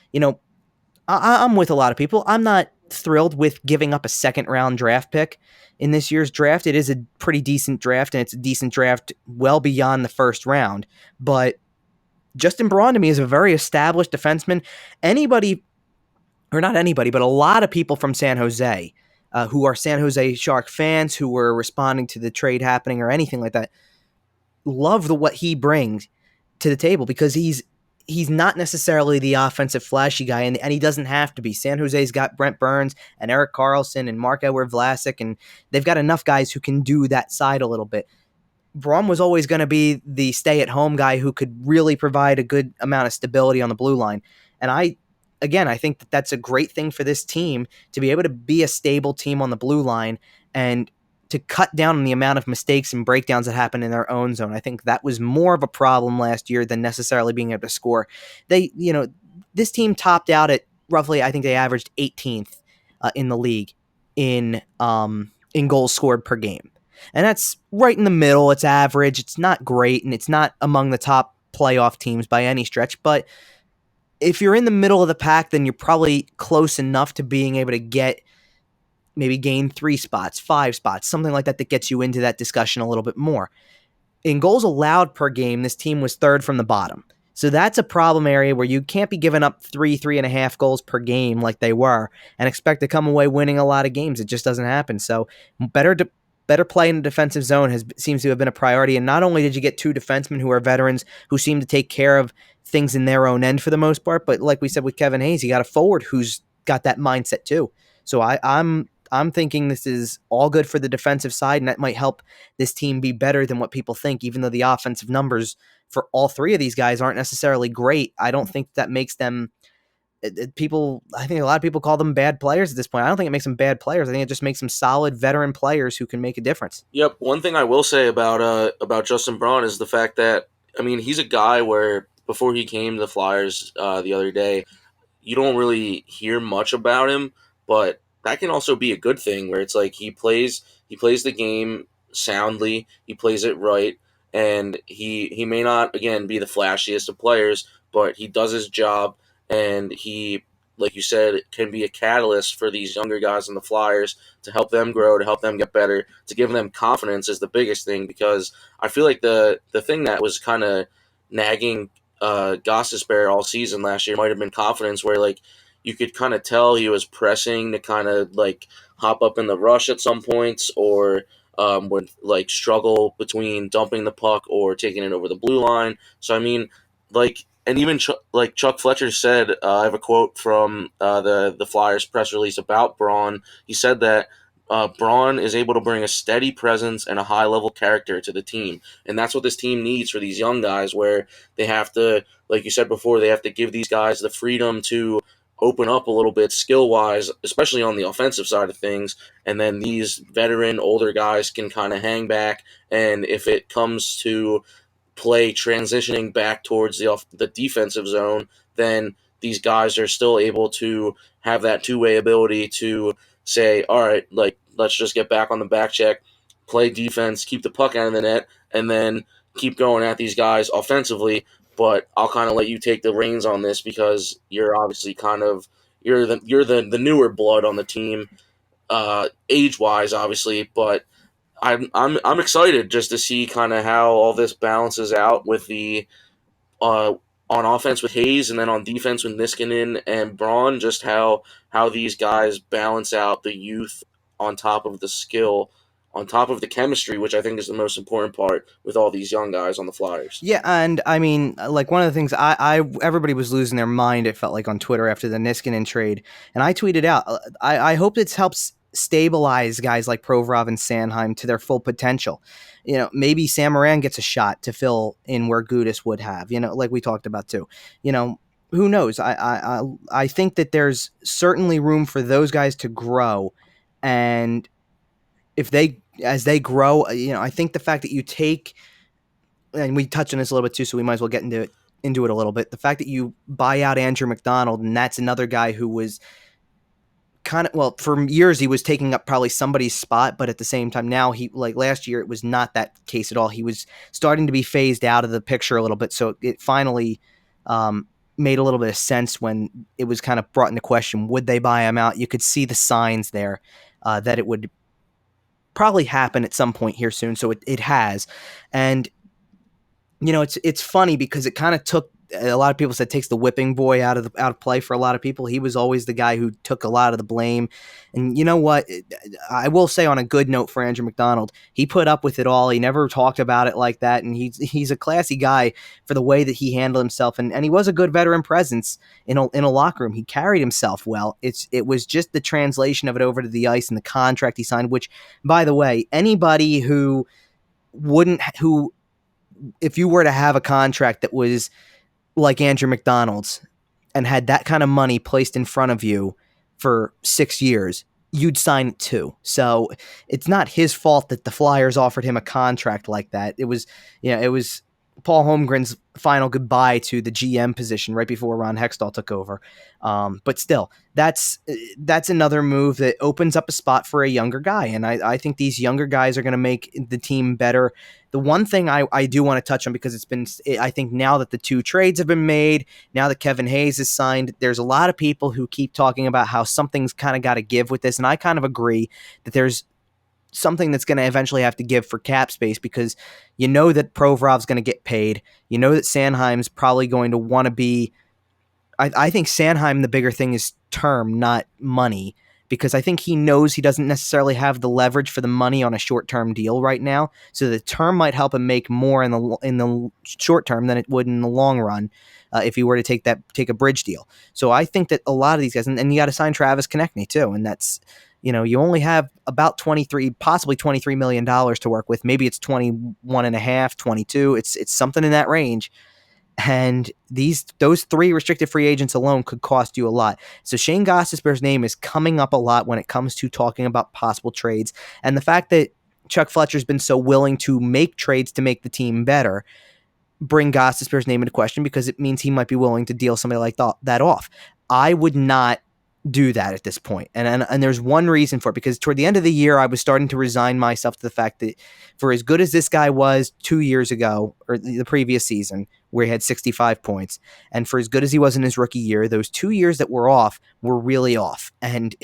I'm with a lot of people. I'm not thrilled with giving up a second-round draft pick in this year's draft. It is a pretty decent draft, and it's a decent draft well beyond the first round. But Justin Braun, to me, is a very established defenseman. Anybody, or not anybody, but a lot of people from San Jose who are San Jose Shark fans who were responding to the trade happening or anything like that, love what he brings to the table, because he's not necessarily the offensive flashy guy, and he doesn't have to be. San Jose's got Brent Burns and Erik Karlsson and Marc-Edouard Vlasic, and they've got enough guys who can do that side a little bit. Braun was always going to be the stay-at-home guy who could really provide a good amount of stability on the blue line. And I think that that's a great thing for this team, to be able to be a stable team on the blue line and to cut down on the amount of mistakes and breakdowns that happen in their own zone. I think that was more of a problem last year than necessarily being able to score. This team topped out at roughly, I think they averaged 18th in the league in goals scored per game. And that's right in the middle. It's average. It's not great, and it's not among the top playoff teams by any stretch. But if you're in the middle of the pack, then you're probably close enough to being able to gain 3 spots, 5 spots, something like that gets you into that discussion a little bit more. In goals allowed per game, this team was third from the bottom. So that's a problem area where you can't be giving up 3.5 goals per game like they were and expect to come away winning a lot of games. It just doesn't happen. So better play in the defensive zone seems to have been a priority. And not only did you get 2 defensemen who are veterans who seem to take care of things in their own end for the most part, but like we said with Kevin Hayes, you got a forward who's got that mindset too. So I'm thinking this is all good for the defensive side, and that might help this team be better than what people think, even though the offensive numbers for all 3 of these guys aren't necessarily great. I don't think that makes them I think a lot of people call them bad players at this point. I don't think it makes them bad players. I think it just makes them solid veteran players who can make a difference.
Yep. One thing I will say about Justin Braun is the fact that, he's a guy where before he came to the Flyers the other day, you don't really hear much about him, but that can also be a good thing, where it's like he plays the game soundly, he plays it right, and he may not, again, be the flashiest of players, but he does his job, and he, like you said, can be a catalyst for these younger guys in the Flyers to help them grow, to help them get better, to give them confidence is the biggest thing, because I feel like the thing that was kind of nagging Gostisbehere all season last year might have been confidence, where like you could kind of tell he was pressing to kind of like hop up in the rush at some points, or would like struggle between dumping the puck or taking it over the blue line. So I mean, like, and even like Chuck Fletcher said, I have a quote from the Flyers press release about Braun. He said that Braun is able to bring a steady presence and a high level character to the team, and that's what this team needs for these young guys. Where they have to, like you said before, they have to give these guys the freedom to open up a little bit skill wise, especially on the offensive side of things. And then these veteran older guys can kind of hang back. And if it comes to play transitioning back towards the defensive zone, then these guys are still able to have that two-way ability to say, all right, like, let's just get back on the back check, play defense, keep the puck out of the net, and then keep going at these guys offensively. But I'll kind of let you take the reins on this because you're obviously you're the newer blood on the team, age wise, obviously. But I'm excited just to see kind of how all this balances out with the uh, on offense with Hayes and then on defense with Niskanen and Braun. Just how these guys balance out the youth on top of the skill, on top of the chemistry, which I think is the most important part with all these young guys on the Flyers.
Yeah, and I mean, like one of the things everybody was losing their mind. It felt like on Twitter after the Niskanen trade, and I tweeted out, I hope this helps stabilize guys like Provorov and Sanheim to their full potential. You know, maybe Sam Moran gets a shot to fill in where Gudas would have. You know, like we talked about too. You know, who knows? I think that there's certainly room for those guys to grow, and if they as they grow, you know, I think the fact that you take, and we touched on this a little bit too, so we might as well get into it a little bit. The fact that you buy out Andrew MacDonald, and that's another guy who was kind of, well, for years he was taking up probably somebody's spot, but at the same time now, he, like last year, it was not that case at all. He was starting to be phased out of the picture a little bit, so it finally made a little bit of sense when it was kind of brought into question, would they buy him out? You could see the signs there that it would probably happen at some point here soon, so it has. And you know, it's funny because it kind of took, a lot of people said, takes the whipping boy out of play for a lot of people. He was always the guy who took a lot of the blame. And you know what? I will say, on a good note for Andrew MacDonald, he put up with it all. He never talked about it like that, and he's a classy guy for the way that he handled himself, and he was a good veteran presence in a locker room. He carried himself well. It was just the translation of it over to the ice and the contract he signed, which, by the way, anybody who if you were to have a contract that was like Andrew MacDonald's and had that kind of money placed in front of you for 6 years, you'd sign it too. So it's not his fault that the Flyers offered him a contract like that. It was Paul Holmgren's final goodbye to the GM position right before Ron Hextall took over. But still, that's another move that opens up a spot for a younger guy. And I think these younger guys are going to make the team better. The one thing I do want to touch on, because I think now that the 2 trades have been made, now that Kevin Hayes is signed, there's a lot of people who keep talking about how something's kind of got to give with this. And I kind of agree that there's something that's going to eventually have to give for cap space, because you know that Provorov's going to get paid. You know that Sanheim's probably going to want to be, I think Sanheim, the bigger thing is term, not money, because I think he knows he doesn't necessarily have the leverage for the money on a short-term deal right now. So the term might help him make more in the short term than it would in the long run if he were to take a bridge deal. So I think that a lot of these guys, and you got to sign Travis Konechny too, and that's, you know, you only have about possibly $23 million to work with. Maybe it's 21 and a half, 22. It's something in that range. And those 3 restricted free agents alone could cost you a lot. So Shane Gostisbehere's name is coming up a lot when it comes to talking about possible trades. And the fact that Chuck Fletcher's been so willing to make trades to make the team better bring Gostisbehere's name into question, because it means he might be willing to deal somebody like that off. I would not do that at this point. And there's one reason for it, because toward the end of the year, I was starting to resign myself to the fact that for as good as this guy was 2 years ago, or the previous season, where he had 65 points, and for as good as he was in his rookie year, those 2 years that were off were really off. And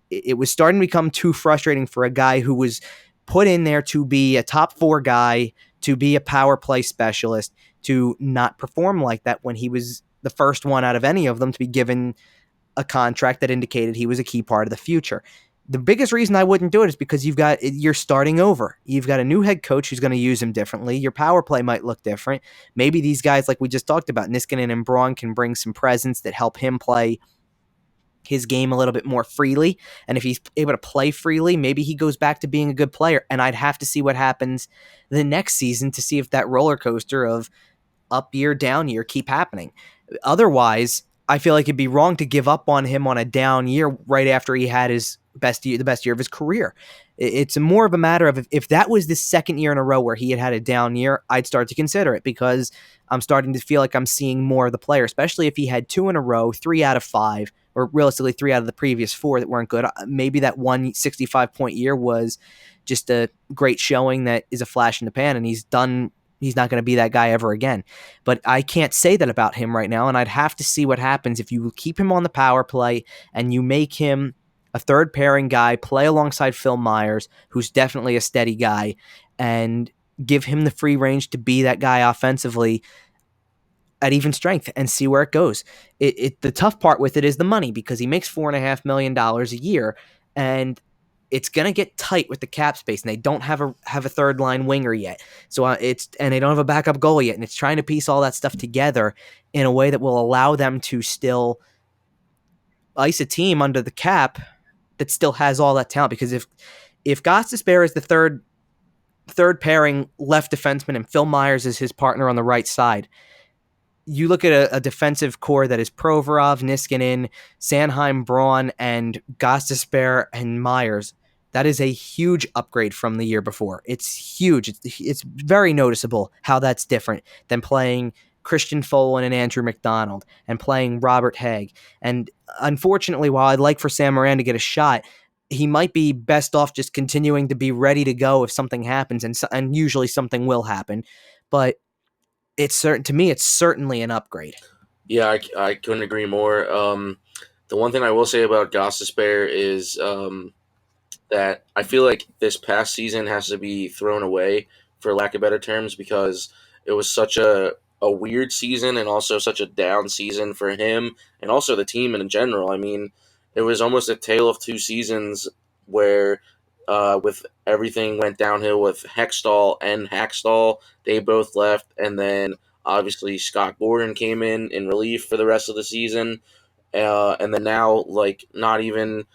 it was starting to become too frustrating for a guy who was put in there to be a top 4 guy, to be a power play specialist, to not perform like that when he was the first one out of any of them to be given a contract that indicated he was a key part of the future. The biggest reason I wouldn't do it is because you're starting over. You've got a new head coach who's going to use him differently. Your power play might look different. Maybe these guys, like we just talked about, Niskanen and Braun, can bring some presence that help him play his game a little bit more freely. And if he's able to play freely, maybe he goes back to being a good player. And I'd have to see what happens the next season to see if that roller coaster of up year, down year keep happening. Otherwise, I feel like it'd be wrong to give up on him on a down year right after he had his best year, the best year of his career. It's more of a matter of if that was the second year in a row where he had a down year, I'd start to consider it, because I'm starting to feel like I'm seeing more of the player, especially if he had 2 in a row, 3 out of 5, or realistically 3 out of the previous 4 that weren't good. Maybe that 165-point year was just a great showing that is a flash in the pan, and he's done. He's not going to be that guy ever again. But I can't say that about him right now, and I'd have to see what happens if you keep him on the power play and you make him a third pairing guy, play alongside Phil Myers, who's definitely a steady guy, and give him the free range to be that guy offensively at even strength and see where it goes. The tough part with it is the money, because he makes $4.5 million a year, and it's going to get tight with the cap space, and they don't have a third line winger yet. So and they don't have a backup goalie yet, and it's trying to piece all that stuff together in a way that will allow them to still ice a team under the cap that still has all that talent. Because if Gostisbehere is the third pairing left defenseman and Phil Myers is his partner on the right side, you look at a defensive core that is Provorov, Niskanen, Sanheim, Braun, and Gostisbehere and Myers. That is a huge upgrade from the year before. It's huge. It's very noticeable how that's different than playing Christian Folin and Andrew MacDonald and playing Robert Haig. And unfortunately, while I'd like for Sam Morin to get a shot, he might be best off just continuing to be ready to go if something happens, and usually something will happen. But it's certainly an upgrade.
Yeah, I couldn't agree more. The one thing I will say about Gostisbehere is that I feel like this past season has to be thrown away, for lack of better terms, because it was such a weird season and also such a down season for him and also the team in general. I mean, it was almost a tale of two seasons where with everything went downhill with Hextall and Hackstall. They both left, and then obviously Scott Gordon came in relief for the rest of the season. And then now, like, not even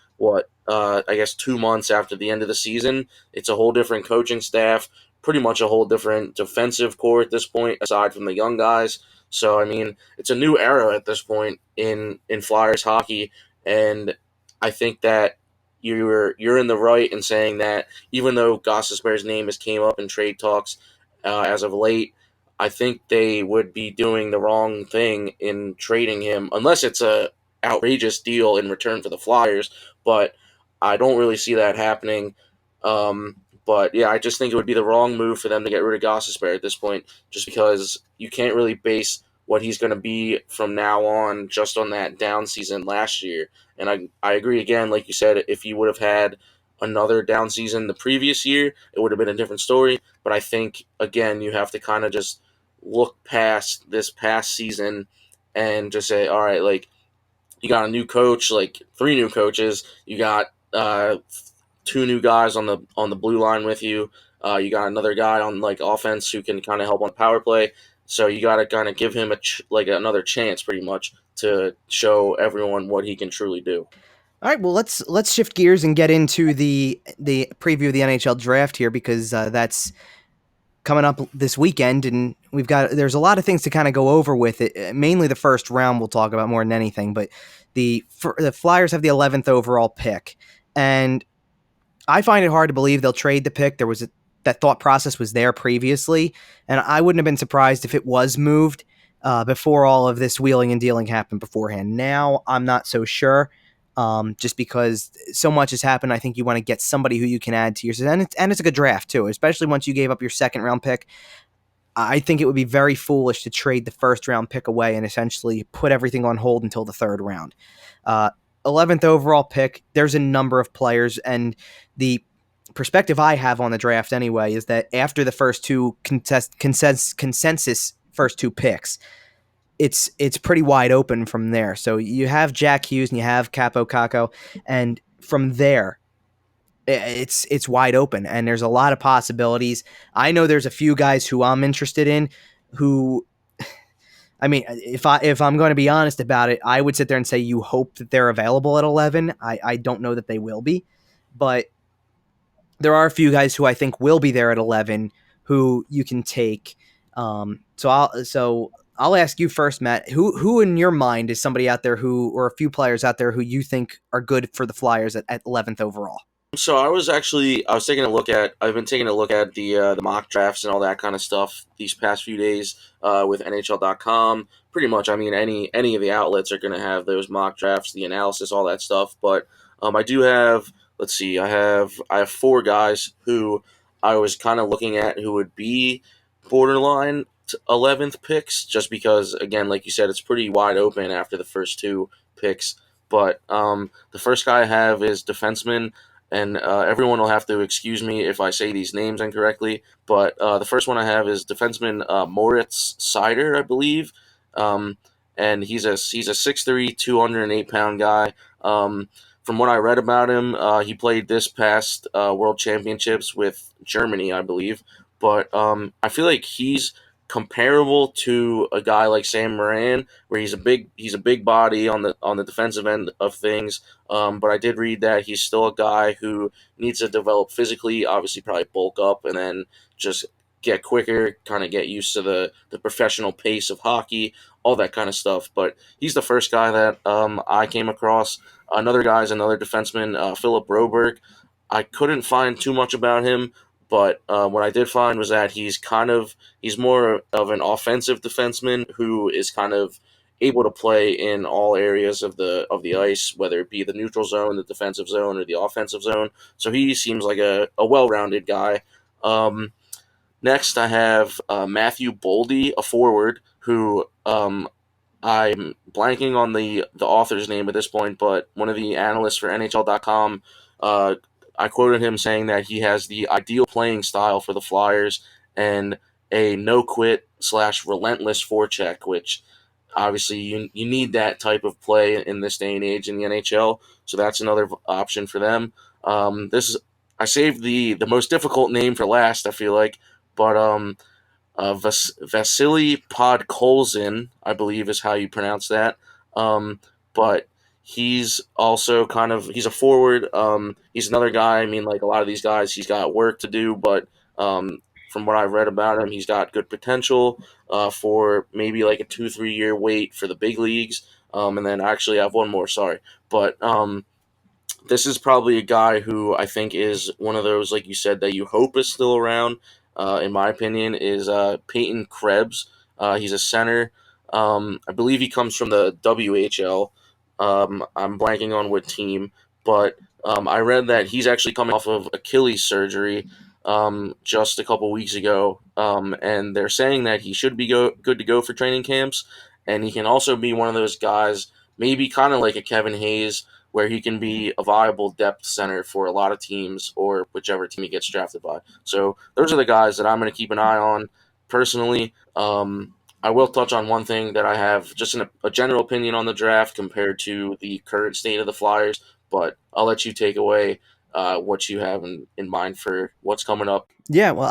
I guess 2 months after the end of the season, it's a whole different coaching staff, pretty much a whole different defensive core at this point, aside from the young guys. So, I mean, it's a new era at this point in Flyers hockey, and I think that you're in the right in saying that even though Gostisbehere's name has came up in trade talks as of late, I think they would be doing the wrong thing in trading him, unless it's a outrageous deal in return for the Flyers, but I don't really see that happening. But yeah, I just think it would be the wrong move for them to get rid of Gostisbehere at this point, just because you can't really base what he's going to be from now on just on that down season last year. And I agree again, like you said, if you would have had another down season the previous year, it would have been a different story. But I think, again, you have to kind of just look past this past season and just say, all right, like, you got a new coach, like 3 new coaches. You got 2 new guys on the blue line with you. You got another guy on like offense who can kind of help on power play. So you got to kind of give him another chance, pretty much, to show everyone what he can truly do.
All right, well, let's shift gears and get into the preview of the NHL Draft here, because that's coming up this weekend, and there's a lot of things to kind of go over with it. Mainly the first round we'll talk about more than anything, but the Flyers have the 11th overall pick, and I find it hard to believe they'll trade the pick. That thought process was there previously, and I wouldn't have been surprised if it was moved before all of this wheeling and dealing happened beforehand. Now, I'm not so sure, just because so much has happened. I think you want to get somebody who you can add to your system, and it's a good draft too, especially once you gave up your second round pick. I think it would be very foolish to trade the first round pick away and essentially put everything on hold until the third round. 11th overall pick, there's a number of players, and the perspective I have on the draft anyway is that after the first 2 consensus first 2 picks, it's pretty wide open from there. So you have Jack Hughes and you have Capo Caco, and from there, it's wide open, and there's a lot of possibilities. I know there's a few guys who I'm interested in who, I mean, if I'm going to be honest about it, I would sit there and say you hope that they're available at 11. I don't know that they will be, but there are a few guys who I think will be there at 11 who you can take. So I'll ask you first, Matt. Who in your mind is somebody out there who, or a few players out there who you think are good for the Flyers at 11th overall?
So I've been taking a look at the mock drafts and all that kind of stuff these past few days with NHL.com. Pretty much, I mean, any of the outlets are going to have those mock drafts, the analysis, all that stuff. But I do have, let's see, I have four guys who I was kind of looking at who would be borderline 11th picks, just because, again, like you said, it's pretty wide open after the first two picks. But the first guy I have is defenseman, and everyone will have to excuse me if I say these names incorrectly, but the first one I have is defenseman Moritz Seider, I believe, and he's a 6'3", 208-pound guy. From what I read about him, he played this past World Championships with Germany, I believe, but I feel like he's comparable to a guy like Sam Morin, where he's a big body on the defensive end of things. But I did read that he's still a guy who needs to develop physically, obviously probably bulk up and then just get quicker, kind of get used to the professional pace of hockey, all that kind of stuff. But he's the first guy that I came across. Another guy is another defenseman, Philip Broberg. I couldn't find too much about him, but what I did find was that he's more of an offensive defenseman who is kind of able to play in all areas of the ice, whether it be the neutral zone, the defensive zone, or the offensive zone. So he seems like a well-rounded guy. Next, I have Matthew Boldy, a forward, who I'm blanking on the author's name at this point, but one of the analysts for NHL.com, I quoted him saying that he has the ideal playing style for the Flyers and a no-quit / relentless forecheck, which obviously you need that type of play in this day and age in the NHL, so that's another option for them. I saved the most difficult name for last, I feel like, but Vasily Podkolzin, I believe is how you pronounce that. But he's also he's a forward. He's another guy. I mean, like a lot of these guys, he's got work to do, but from what I've read about him, he's got good potential for maybe like a 2-3 year wait for the big leagues. And then actually I have one more, sorry. But this is probably a guy who I think is one of those, like you said, that you hope is still around. In my opinion, is Peyton Krebs. He's a center. I believe he comes from the WHL. I'm blanking on what team, but I read that he's actually coming off of Achilles surgery just a couple weeks ago, and they're saying that he should be good to go for training camps, and he can also be one of those guys, maybe kind of like a Kevin Hayes, where he can be a viable depth center for a lot of teams or whichever team he gets drafted by. So those are the guys that I'm going to keep an eye on personally. I will touch on one thing that I have just a general opinion on the draft compared to the current state of the Flyers, but I'll let you take away what you have in mind for what's coming up.
Yeah, well,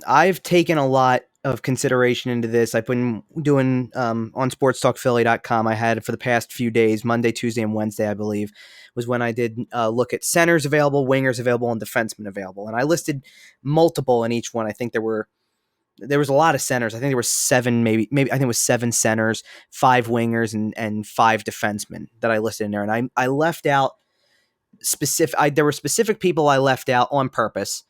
I've taken a lot of consideration into this. I've been doing on sportstalkphilly.com. I had for the past few days, Monday, Tuesday, and Wednesday, I believe, was when I did look at centers available, wingers available, and defensemen available. And I listed multiple in each one. I think there was a lot of centers. I think there were seven, maybe I think it was 7 centers, 5 wingers, and 5 defensemen that I listed in there. And I left out there were specific people I left out on purpose.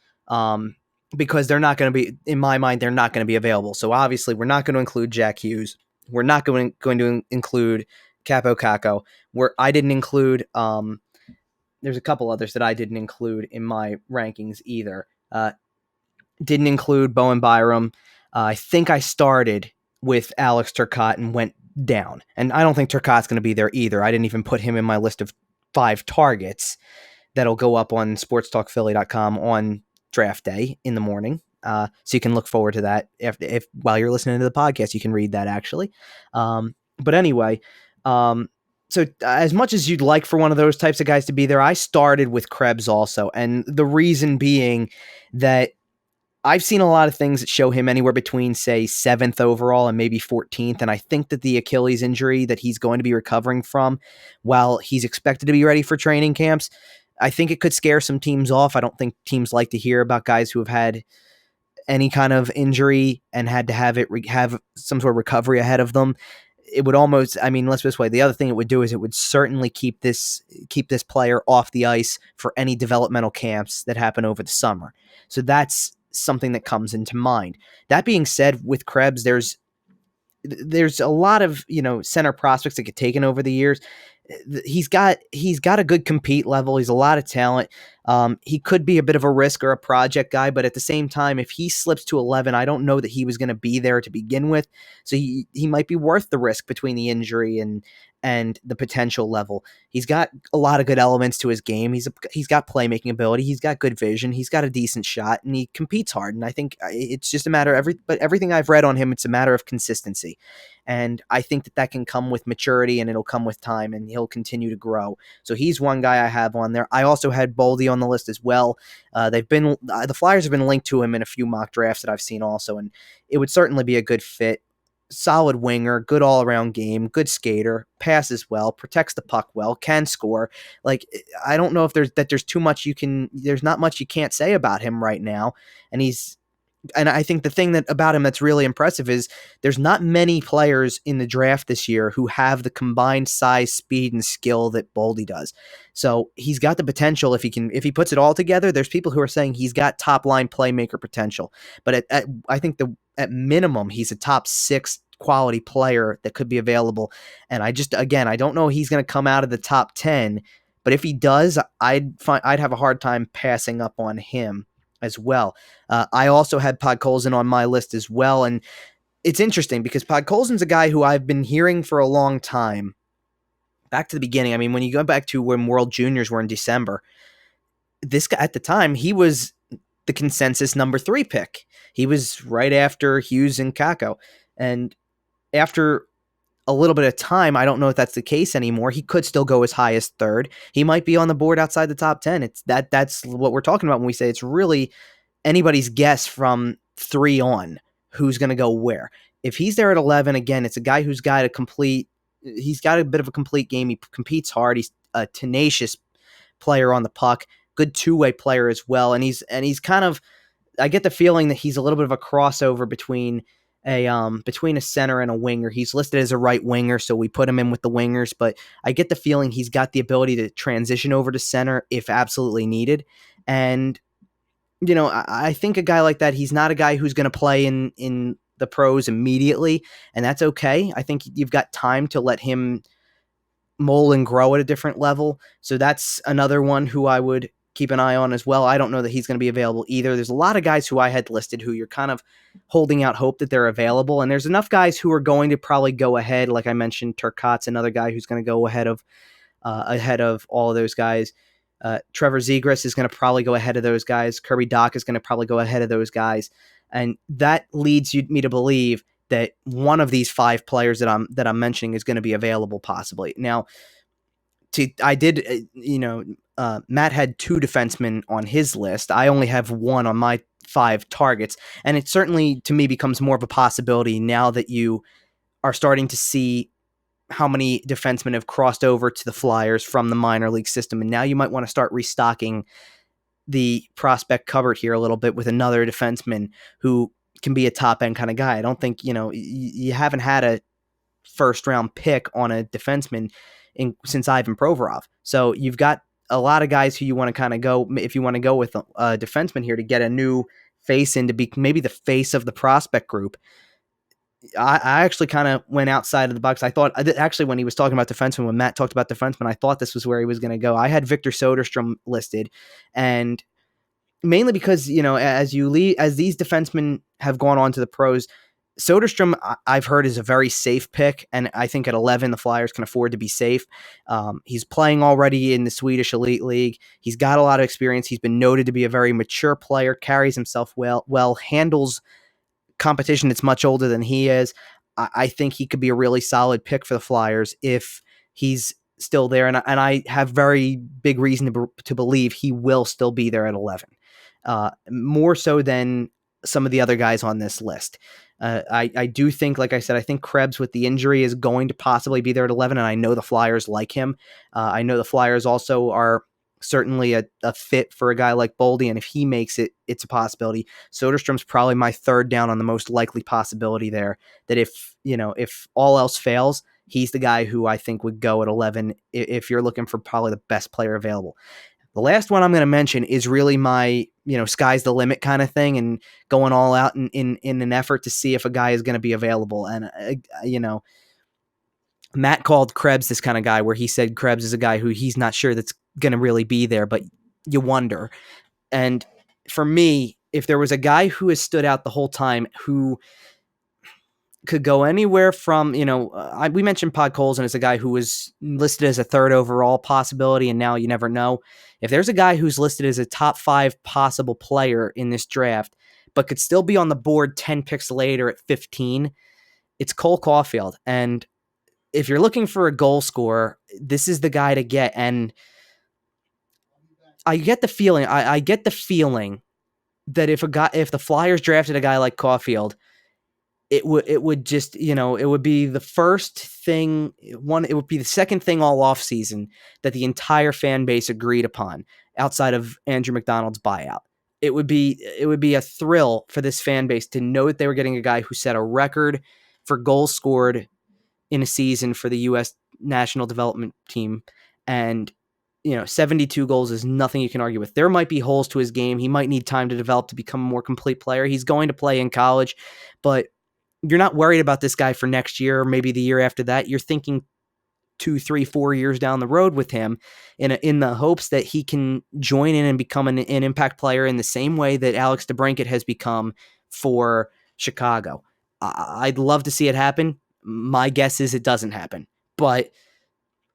Because they're not going to be, in my mind, they're not going to be available. So obviously, we're not going to include Jack Hughes. We're not going to include Capo Caco. I didn't include. There's a couple others that I didn't include in my rankings either. Didn't include Bowen Byram. I think I started with Alex Turcotte and went down, and I don't think Turcotte's going to be there either. I didn't even put him in my list of 5 targets that'll go up on sportstalkphilly.com on draft day in the morning. So you can look forward to that if while you're listening to the podcast, you can read that actually. But anyway, So as much as you'd like for one of those types of guys to be there, I started with Krebs also. And the reason being that I've seen a lot of things that show him anywhere between, say, 7th overall and maybe 14th. And I think that the Achilles injury that he's going to be recovering from, while he's expected to be ready for training camps, I think it could scare some teams off. I don't think teams like to hear about guys who have had any kind of injury and had to have have some sort of recovery ahead of them. It would almost, I mean, let's put it this way. The other thing it would do is it would certainly keep this player off the ice for any developmental camps that happen over the summer. So that's something that comes into mind. That being said, with Krebs, there's a lot of, center prospects that get taken over the years. He's got a good compete level. He's a lot of talent. He could be a bit of a risk or a project guy, but at the same time, if he slips to 11, I don't know that he was going to be there to begin with. So he might be worth the risk between the injury and the potential level. He's got a lot of good elements to his game. He's got playmaking ability. He's got good vision. He's got a decent shot, and he competes hard. And I think it's just a matter of everything I've read on him, it's a matter of consistency. And I think that can come with maturity, and it'll come with time, and he'll continue to grow. So he's one guy I have on there. I also had Boldy on the list as well. The Flyers have been linked to him in a few mock drafts that I've seen also, and it would certainly be a good fit. Solid winger, good all-around game, good skater, passes well, protects the puck well, can score. Like, I don't know if there's too much there's not much you can't say about him right now. And I think the thing about him that's really impressive is there's not many players in the draft this year who have the combined size, speed, and skill that Boldy does. So he's got the potential if he puts it all together. There's people who are saying he's got top line playmaker potential, but I think at minimum he's a top 6 quality player that could be available. And I don't know he's going to come out of the top 10, but if he does, I'd have a hard time passing up on him as well. I also had Podkolzin on my list as well, and it's interesting because Podkolzin's a guy who I've been hearing for a long time. Back to the beginning, I mean, when you go back to when World Juniors were in December, this guy at the time, he was the consensus number 3 pick. He was right after Hughes and Kakko, and after a little bit of time, I don't know if that's the case anymore. He could still go as high as 3rd. He might be on the board outside the top 10. That's what we're talking about when we say it's really anybody's guess from 3 on who's going to go where. If he's there at 11, again, it's a guy who's got he's got a bit of a complete game. He competes hard. He's a tenacious player on the puck, good two-way player as well. And he's kind of, I get the feeling that he's a little bit of a crossover between a center and a winger. He's listed as a right winger, so we put him in with the wingers, but I get the feeling he's got the ability to transition over to center if absolutely needed. And, I think a guy like that, he's not a guy who's going to play in the pros immediately, and that's okay. I think you've got time to let him mold and grow at a different level. So that's another one who I would keep an eye on as well. I don't know that he's going to be available either. There's a lot of guys who I had listed who you're kind of holding out hope that they're available. And there's enough guys who are going to probably go ahead. Like I mentioned, Turcotte's another guy who's going to go ahead of all of those guys. Trevor Zegras is going to probably go ahead of those guys. Kirby Dach is going to probably go ahead of those guys. And that leads me to believe that one of these 5 players that I'm mentioning is going to be available possibly. Now, Matt had 2 defensemen on his list. I only have 1 on my 5 targets. And it certainly, to me, becomes more of a possibility now that you are starting to see how many defensemen have crossed over to the Flyers from the minor league system. And now you might want to start restocking the prospect cupboard here a little bit with another defenseman who can be a top end kind of guy. I don't think, you haven't had a first round pick on a defenseman since Ivan Provorov. So you've got a lot of guys who you want to kind of go, if you want to go with a defenseman here to get a new face in to be maybe the face of the prospect group. I actually kind of went outside of the box. I thought, actually, when he was talking about defenseman, when Matt talked about defenseman, I thought this was where he was going to go. I had Victor Soderstrom listed, and mainly because, as these defensemen have gone on to the pros, Soderstrom, I've heard, is a very safe pick, and I think at 11, the Flyers can afford to be safe. He's playing already in the Swedish Elite League. He's got a lot of experience. He's been noted to be a very mature player, carries himself well, handles competition that's much older than he is. I think he could be a really solid pick for the Flyers if he's still there, and I have very big reason to believe he will still be there at 11, more so than some of the other guys on this list. I do think, like I said, I think Krebs with the injury is going to possibly be there at 11, and I know the Flyers like him. I know the Flyers also are certainly a fit for a guy like Boldy, and if he makes it, it's a possibility. Soderstrom's probably my third down on the most likely possibility there, that if all else fails, he's the guy who I think would go at 11 if you're looking for probably the best player available. The last one I'm going to mention is really my, sky's the limit kind of thing, and going all out in an effort to see if a guy is going to be available. And, Matt called Krebs this kind of guy where he said Krebs is a guy who he's not sure that's going to really be there, but you wonder. And for me, if there was a guy who has stood out the whole time who could go anywhere from, we mentioned Podkolzin as a guy who was listed as a third overall possibility, and now you never know. If there's a guy who's listed as a top 5 possible player in this draft, but could still be on the board 10 picks later at 15, it's Cole Caulfield. And if you're looking for a goal scorer, this is the guy to get. And I get the feeling that if the Flyers drafted a guy like Caulfield, it would just, it would be the first thing, it would be the second thing all offseason that the entire fan base agreed upon outside of Andrew MacDonald's buyout. It would be a thrill for this fan base to know that they were getting a guy who set a record for goals scored in a season for the U.S. national development team. And, 72 goals is nothing you can argue with. There might be holes to his game. He might need time to develop to become a more complete player. He's going to play in college, but you're not worried about this guy for next year or maybe the year after that. You're thinking 2, 3, 4 years down the road with him in the hopes that he can join in and become an impact player in the same way that Alex DeBrincat has become for Chicago. I'd love to see it happen. My guess is it doesn't happen, but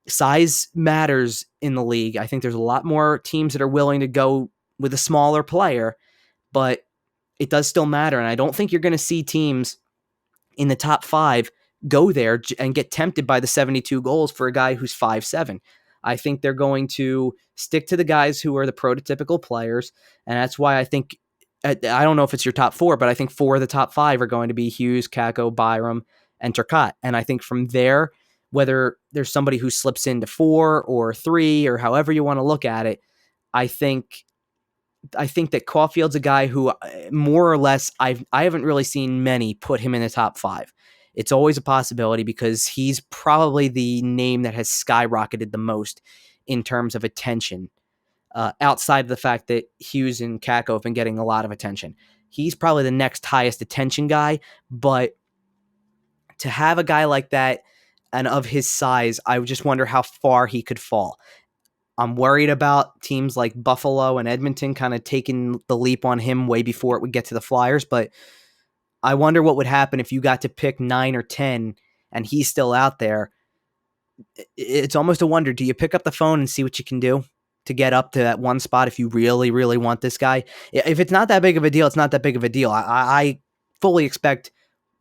size matters in the league. I think there's a lot more teams that are willing to go with a smaller player, but it does still matter. And I don't think you're going to see teams in the top 5 go there and get tempted by the 72 goals for a guy who's 5'7". I think they're going to stick to the guys who are the prototypical players. And that's why I think, I don't know if it's your top 4, but I think 4 of the top 5 are going to be Hughes, Kakko, Byram, and Turcotte. And I think from there, whether there's somebody who slips into 4 or 3 or however you want to look at it, I think that Caulfield's a guy who more or less I haven't really seen many put him in the top 5. It's always a possibility because he's probably the name that has skyrocketed the most in terms of attention, outside of the fact that Hughes and Kakko have been getting a lot of attention. He's probably the next highest attention guy, but to have a guy like that and of his size, I just wonder how far he could fall. I'm worried about teams like Buffalo and Edmonton kind of taking the leap on him way before it would get to the Flyers, but I wonder what would happen if you got to pick 9 or 10 and he's still out there. It's almost a wonder. Do you pick up the phone and see what you can do to get up to that one spot if you really, really want this guy? If it's not that big of a deal, it's not that big of a deal. I fully expect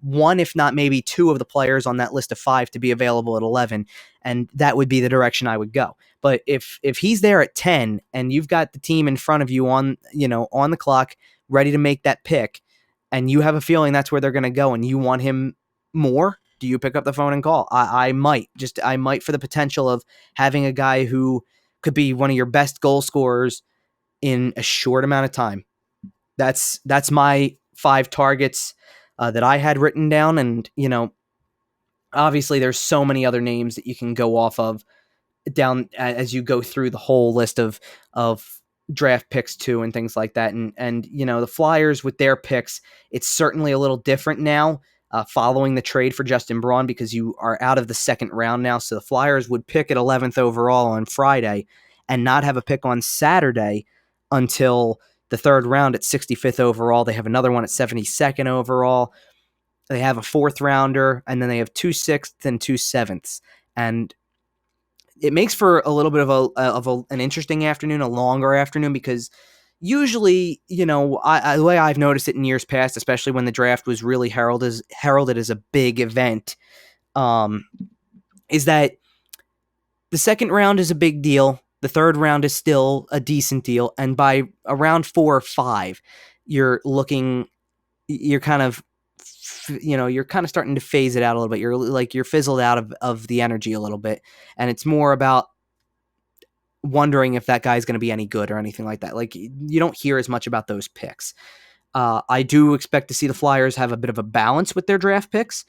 1, if not maybe 2 of the players on that list of 5 to be available at 11, and that would be the direction I would go. But if he's there at 10 and you've got the team in front of you on the clock ready to make that pick, and you have a feeling that's where they're going to go and you want him more, do you pick up the phone and call? I might for the potential of having a guy who could be one of your best goal scorers in a short amount of time. That's my 5 targets that I had written down. And, obviously there's so many other names that you can go off of down as you go through the whole list of draft picks too and things like that. And the Flyers with their picks, it's certainly a little different now following the trade for Justin Braun because you are out of the second round now. So the Flyers would pick at 11th overall on Friday and not have a pick on Saturday until the third round at 65th overall. They have another one at 72nd overall. They have a 4th rounder, and then they have 2 6ths and 2 7ths. And it makes for a little bit of an interesting afternoon, a longer afternoon, because usually, the way I've noticed it in years past, especially when the draft was really heralded as a big event, is that the second round is a big deal. The third round is still a decent deal. And by around 4 or 5, you're kind of, you're kind of starting to phase it out a little bit. You're fizzled out of the energy a little bit. And it's more about wondering if that guy's going to be any good or anything like that. Like, you don't hear as much about those picks. I do expect to see the Flyers have a bit of a balance with their draft picks.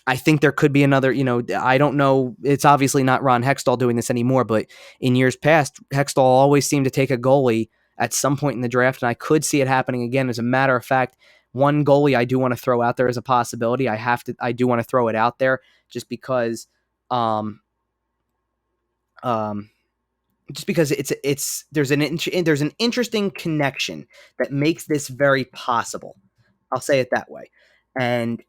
I think there could be another, I don't know. It's obviously not Ron Hextall doing this anymore, but in years past, Hextall always seemed to take a goalie at some point in the draft, and I could see it happening again. As a matter of fact, one goalie I do want to throw out there as a possibility. I do want to throw it out there just because, um, um, there's an interesting connection that makes this very possible. I'll say it that way. And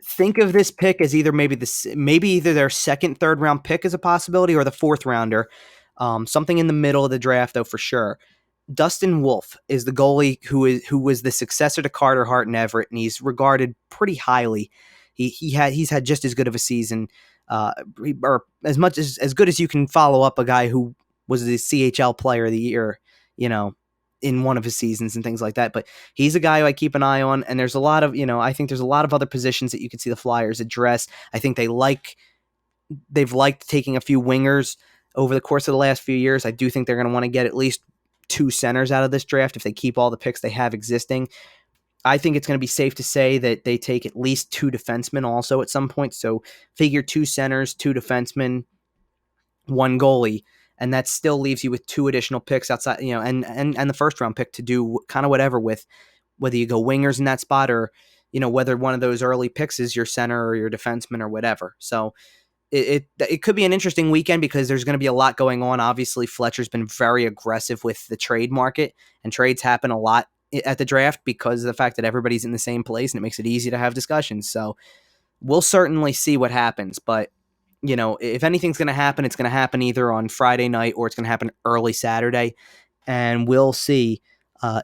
think of this pick as either their second, third round pick is a possibility, or the fourth rounder, something in the middle of the draft, though, for sure. Dustin Wolf is the goalie who was the successor to Carter Hart and Everett, and he's regarded pretty highly. He's had just as good of a season, or as good as you can follow up a guy who was the CHL Player of the Year, in one of his seasons and things like that. But he's a guy who I keep an eye on, and there's a lot of, I think there's a lot of other positions that you can see the Flyers address. I think they've liked taking a few wingers over the course of the last few years. I do think they're going to want to get at least 2 centers out of this draft if they keep all the picks they have existing. I think it's going to be safe to say that they take at least 2 defensemen also at some point. So figure 2 centers, 2 defensemen, 1 goalie, and that still leaves you with 2 additional picks outside, and the first round pick to do kind of whatever with, whether you go wingers in that spot or, whether one of those early picks is your center or your defenseman or whatever. So it could be an interesting weekend because there's going to be a lot going on. Obviously, Fletcher's been very aggressive with the trade market, and trades happen a lot at the draft because of the fact that everybody's in the same place, and it makes it easy to have discussions. So we'll certainly see what happens, but if anything's going to happen, it's going to happen either on Friday night or it's going to happen early Saturday, and we'll see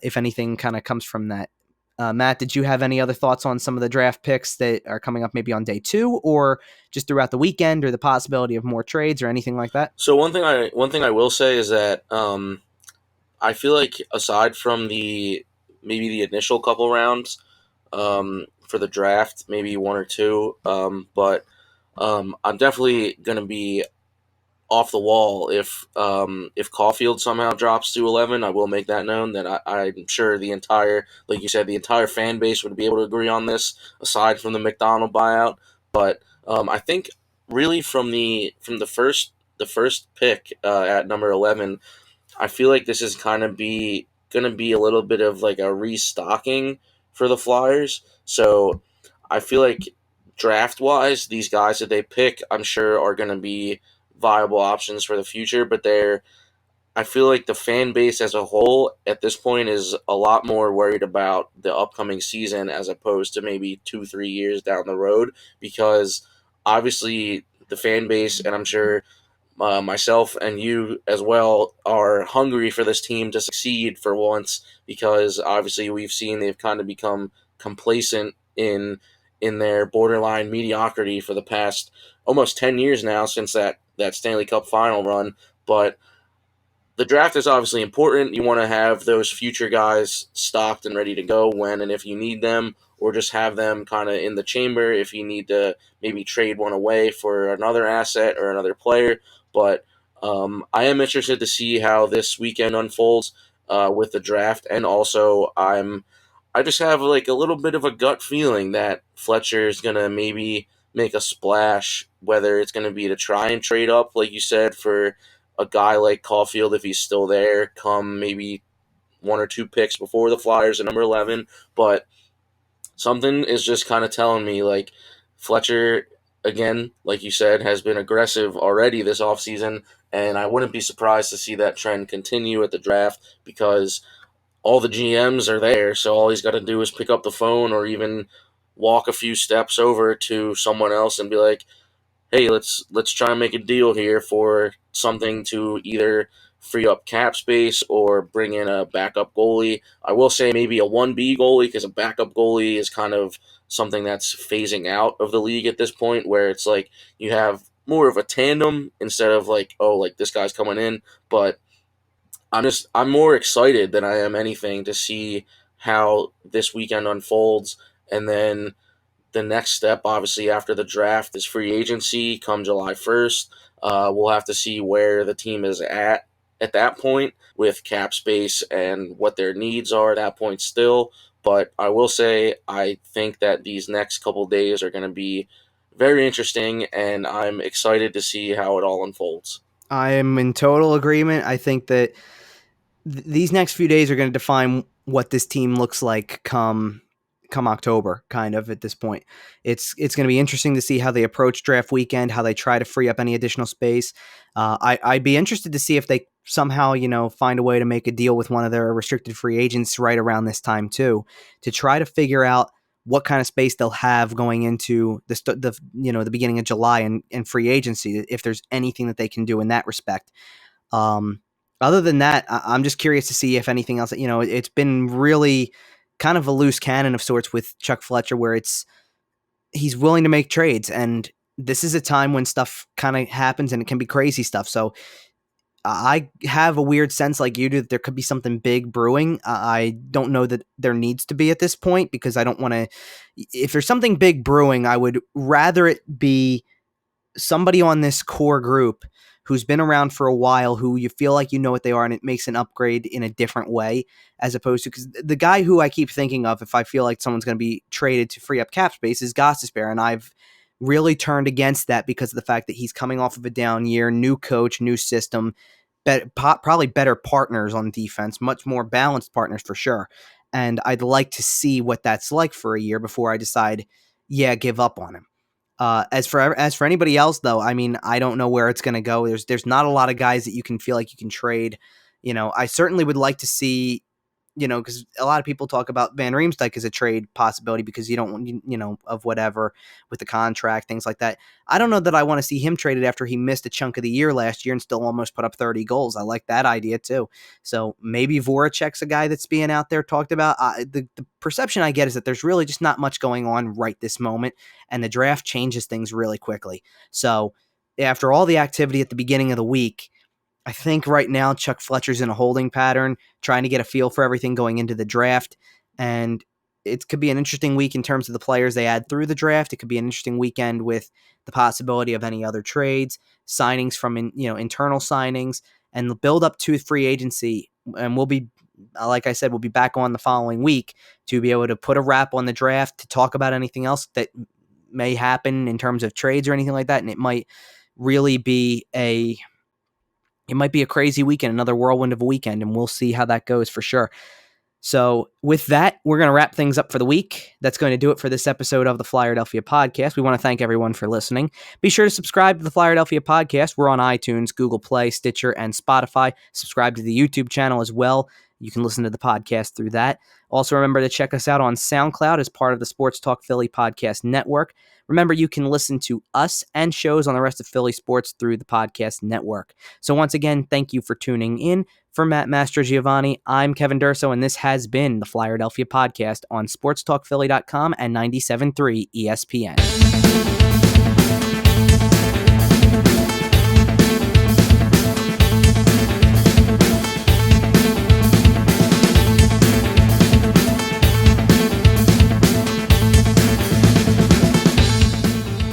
if anything kind of comes from that. Matt, did you have any other thoughts on some of the draft picks that are coming up maybe on day 2 or just throughout the weekend, or the possibility of more trades or anything like that?
So one thing I will say is that I feel like aside from maybe the initial couple rounds for the draft, maybe 1 or 2, but I'm definitely going to be off the wall if Caulfield somehow drops to 11. I will make that known. That I'm sure like you said, the entire fan base would be able to agree on this, aside from the MacDonald buyout. But I think really from the first pick at number 11, I feel like this is kind of going to be a little bit of like a restocking for the Flyers. So I feel like draft wise, these guys that they pick, I'm sure are going to be viable options for the future, but I feel like the fan base as a whole at this point is a lot more worried about the upcoming season as opposed to maybe 2-3 years down the road, because obviously the fan base, and I'm sure myself and you as well, are hungry for this team to succeed for once, because obviously we've seen they've kind of become complacent in their borderline mediocrity for the past almost 10 years now, since that Stanley Cup final run. But the draft is obviously important. You want to have those future guys stocked and ready to go when and if you need them, or just have them kind of in the chamber if you need to maybe trade one away for another asset or another player. But I am interested to see how this weekend unfolds with the draft, and also I just have like a little bit of a gut feeling that Fletcher is going to maybe make a splash, whether it's going to be to try and trade up, like you said, for a guy like Caulfield if he's still there, come maybe 1 or 2 picks before the Flyers at number 11. But something is just kind of telling me like Fletcher, again, like you said, has been aggressive already this offseason, and I wouldn't be surprised to see that trend continue at the draft, because all the GMs are there, so all he's got to do is pick up the phone or even walk a few steps over to someone else and be like, hey, let's try and make a deal here for something to either free up cap space or bring in a backup goalie. I will say maybe a 1B goalie, because a backup goalie is kind of something that's phasing out of the league at this point, where it's like you have more of a tandem instead of like, oh, like this guy's coming in. But I'm more excited than I am anything to see how this weekend unfolds. And then the next step, obviously, after the draft is free agency come July 1st. We'll have to see where the team is at that point with cap space and what their needs are at that point still. But I will say I think that these next couple days are going to be very interesting, and I'm excited to see how it all unfolds.
I am in total agreement. I think that these next few days are going to define what this team looks like come October, kind of at this point. It's going to be interesting to see how they approach draft weekend, how they try to free up any additional space. I'd be interested to see if they somehow, find a way to make a deal with one of their restricted free agents right around this time too, to try to figure out what kind of space they'll have going into the beginning of July and free agency, if there's anything that they can do in that respect. Other than that, I'm just curious to see if anything else, it's been really kind of a loose cannon of sorts with Chuck Fletcher, where he's willing to make trades, and this is a time when stuff kind of happens and it can be crazy stuff. So I have a weird sense, like you do, that there could be something big brewing. I don't know that there needs to be at this point, because I don't want to, if there's something big brewing, I would rather it be somebody on this core group who's been around for a while, who you feel like you know what they are, and it makes an upgrade in a different way, as opposed to, because the guy who I keep thinking of, if I feel like someone's going to be traded to free up cap space, is Gostisbehere, and I've really turned against that because of the fact that he's coming off of a down year, new coach, new system, probably better partners on defense, much more balanced partners for sure, and I'd like to see what that's like for a year before I decide, give up on him. As for anybody else, though, I mean, I don't know where it's going to go. There's not a lot of guys that you can feel like you can trade. I certainly would like to see, because a lot of people talk about Van Riemsdyk as a trade possibility because you don't want, of whatever with the contract, things like that. I don't know that I want to see him traded after he missed a chunk of the year last year and still almost put up 30 goals. I like that idea too. So maybe Voracek's a guy that's being out there talked about. The perception I get is that there's really just not much going on right this moment, and the draft changes things really quickly. So after all the activity at the beginning of the week, I think right now Chuck Fletcher's in a holding pattern, trying to get a feel for everything going into the draft. And it could be an interesting week in terms of the players they add through the draft. It could be an interesting weekend with the possibility of any other trades, signings from internal signings, and the build up to free agency. And we'll be, like I said, we'll be back on the following week to be able to put a wrap on the draft, to talk about anything else that may happen in terms of trades or anything like that. And it might really be a crazy weekend, another whirlwind of a weekend, and we'll see how that goes for sure. So with that, we're going to wrap things up for the week. That's going to do it for this episode of the Flyerdelphia Podcast. We want to thank everyone for listening. Be sure to subscribe to the Flyerdelphia Podcast. We're on iTunes, Google Play, Stitcher, and Spotify. Subscribe to the YouTube channel as well. You can listen to the podcast through that. Also, remember to check us out on SoundCloud as part of the Sports Talk Philly Podcast Network. Remember, you can listen to us and shows on the rest of Philly sports through the podcast network. So once again, thank you for tuning in. For Matt Mastrogiovanni, I'm Kevin Durso, and this has been the Flyerdelphia Podcast on sportstalkphilly.com and 97.3 ESPN.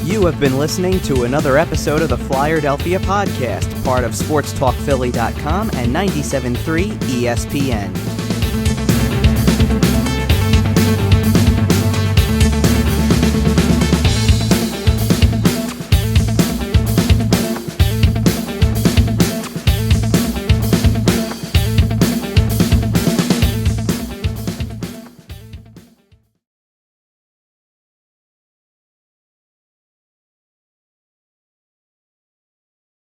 You have been listening to another episode of the Flyerdelphia Podcast, part of sportstalkphilly.com and 97.3 ESPN.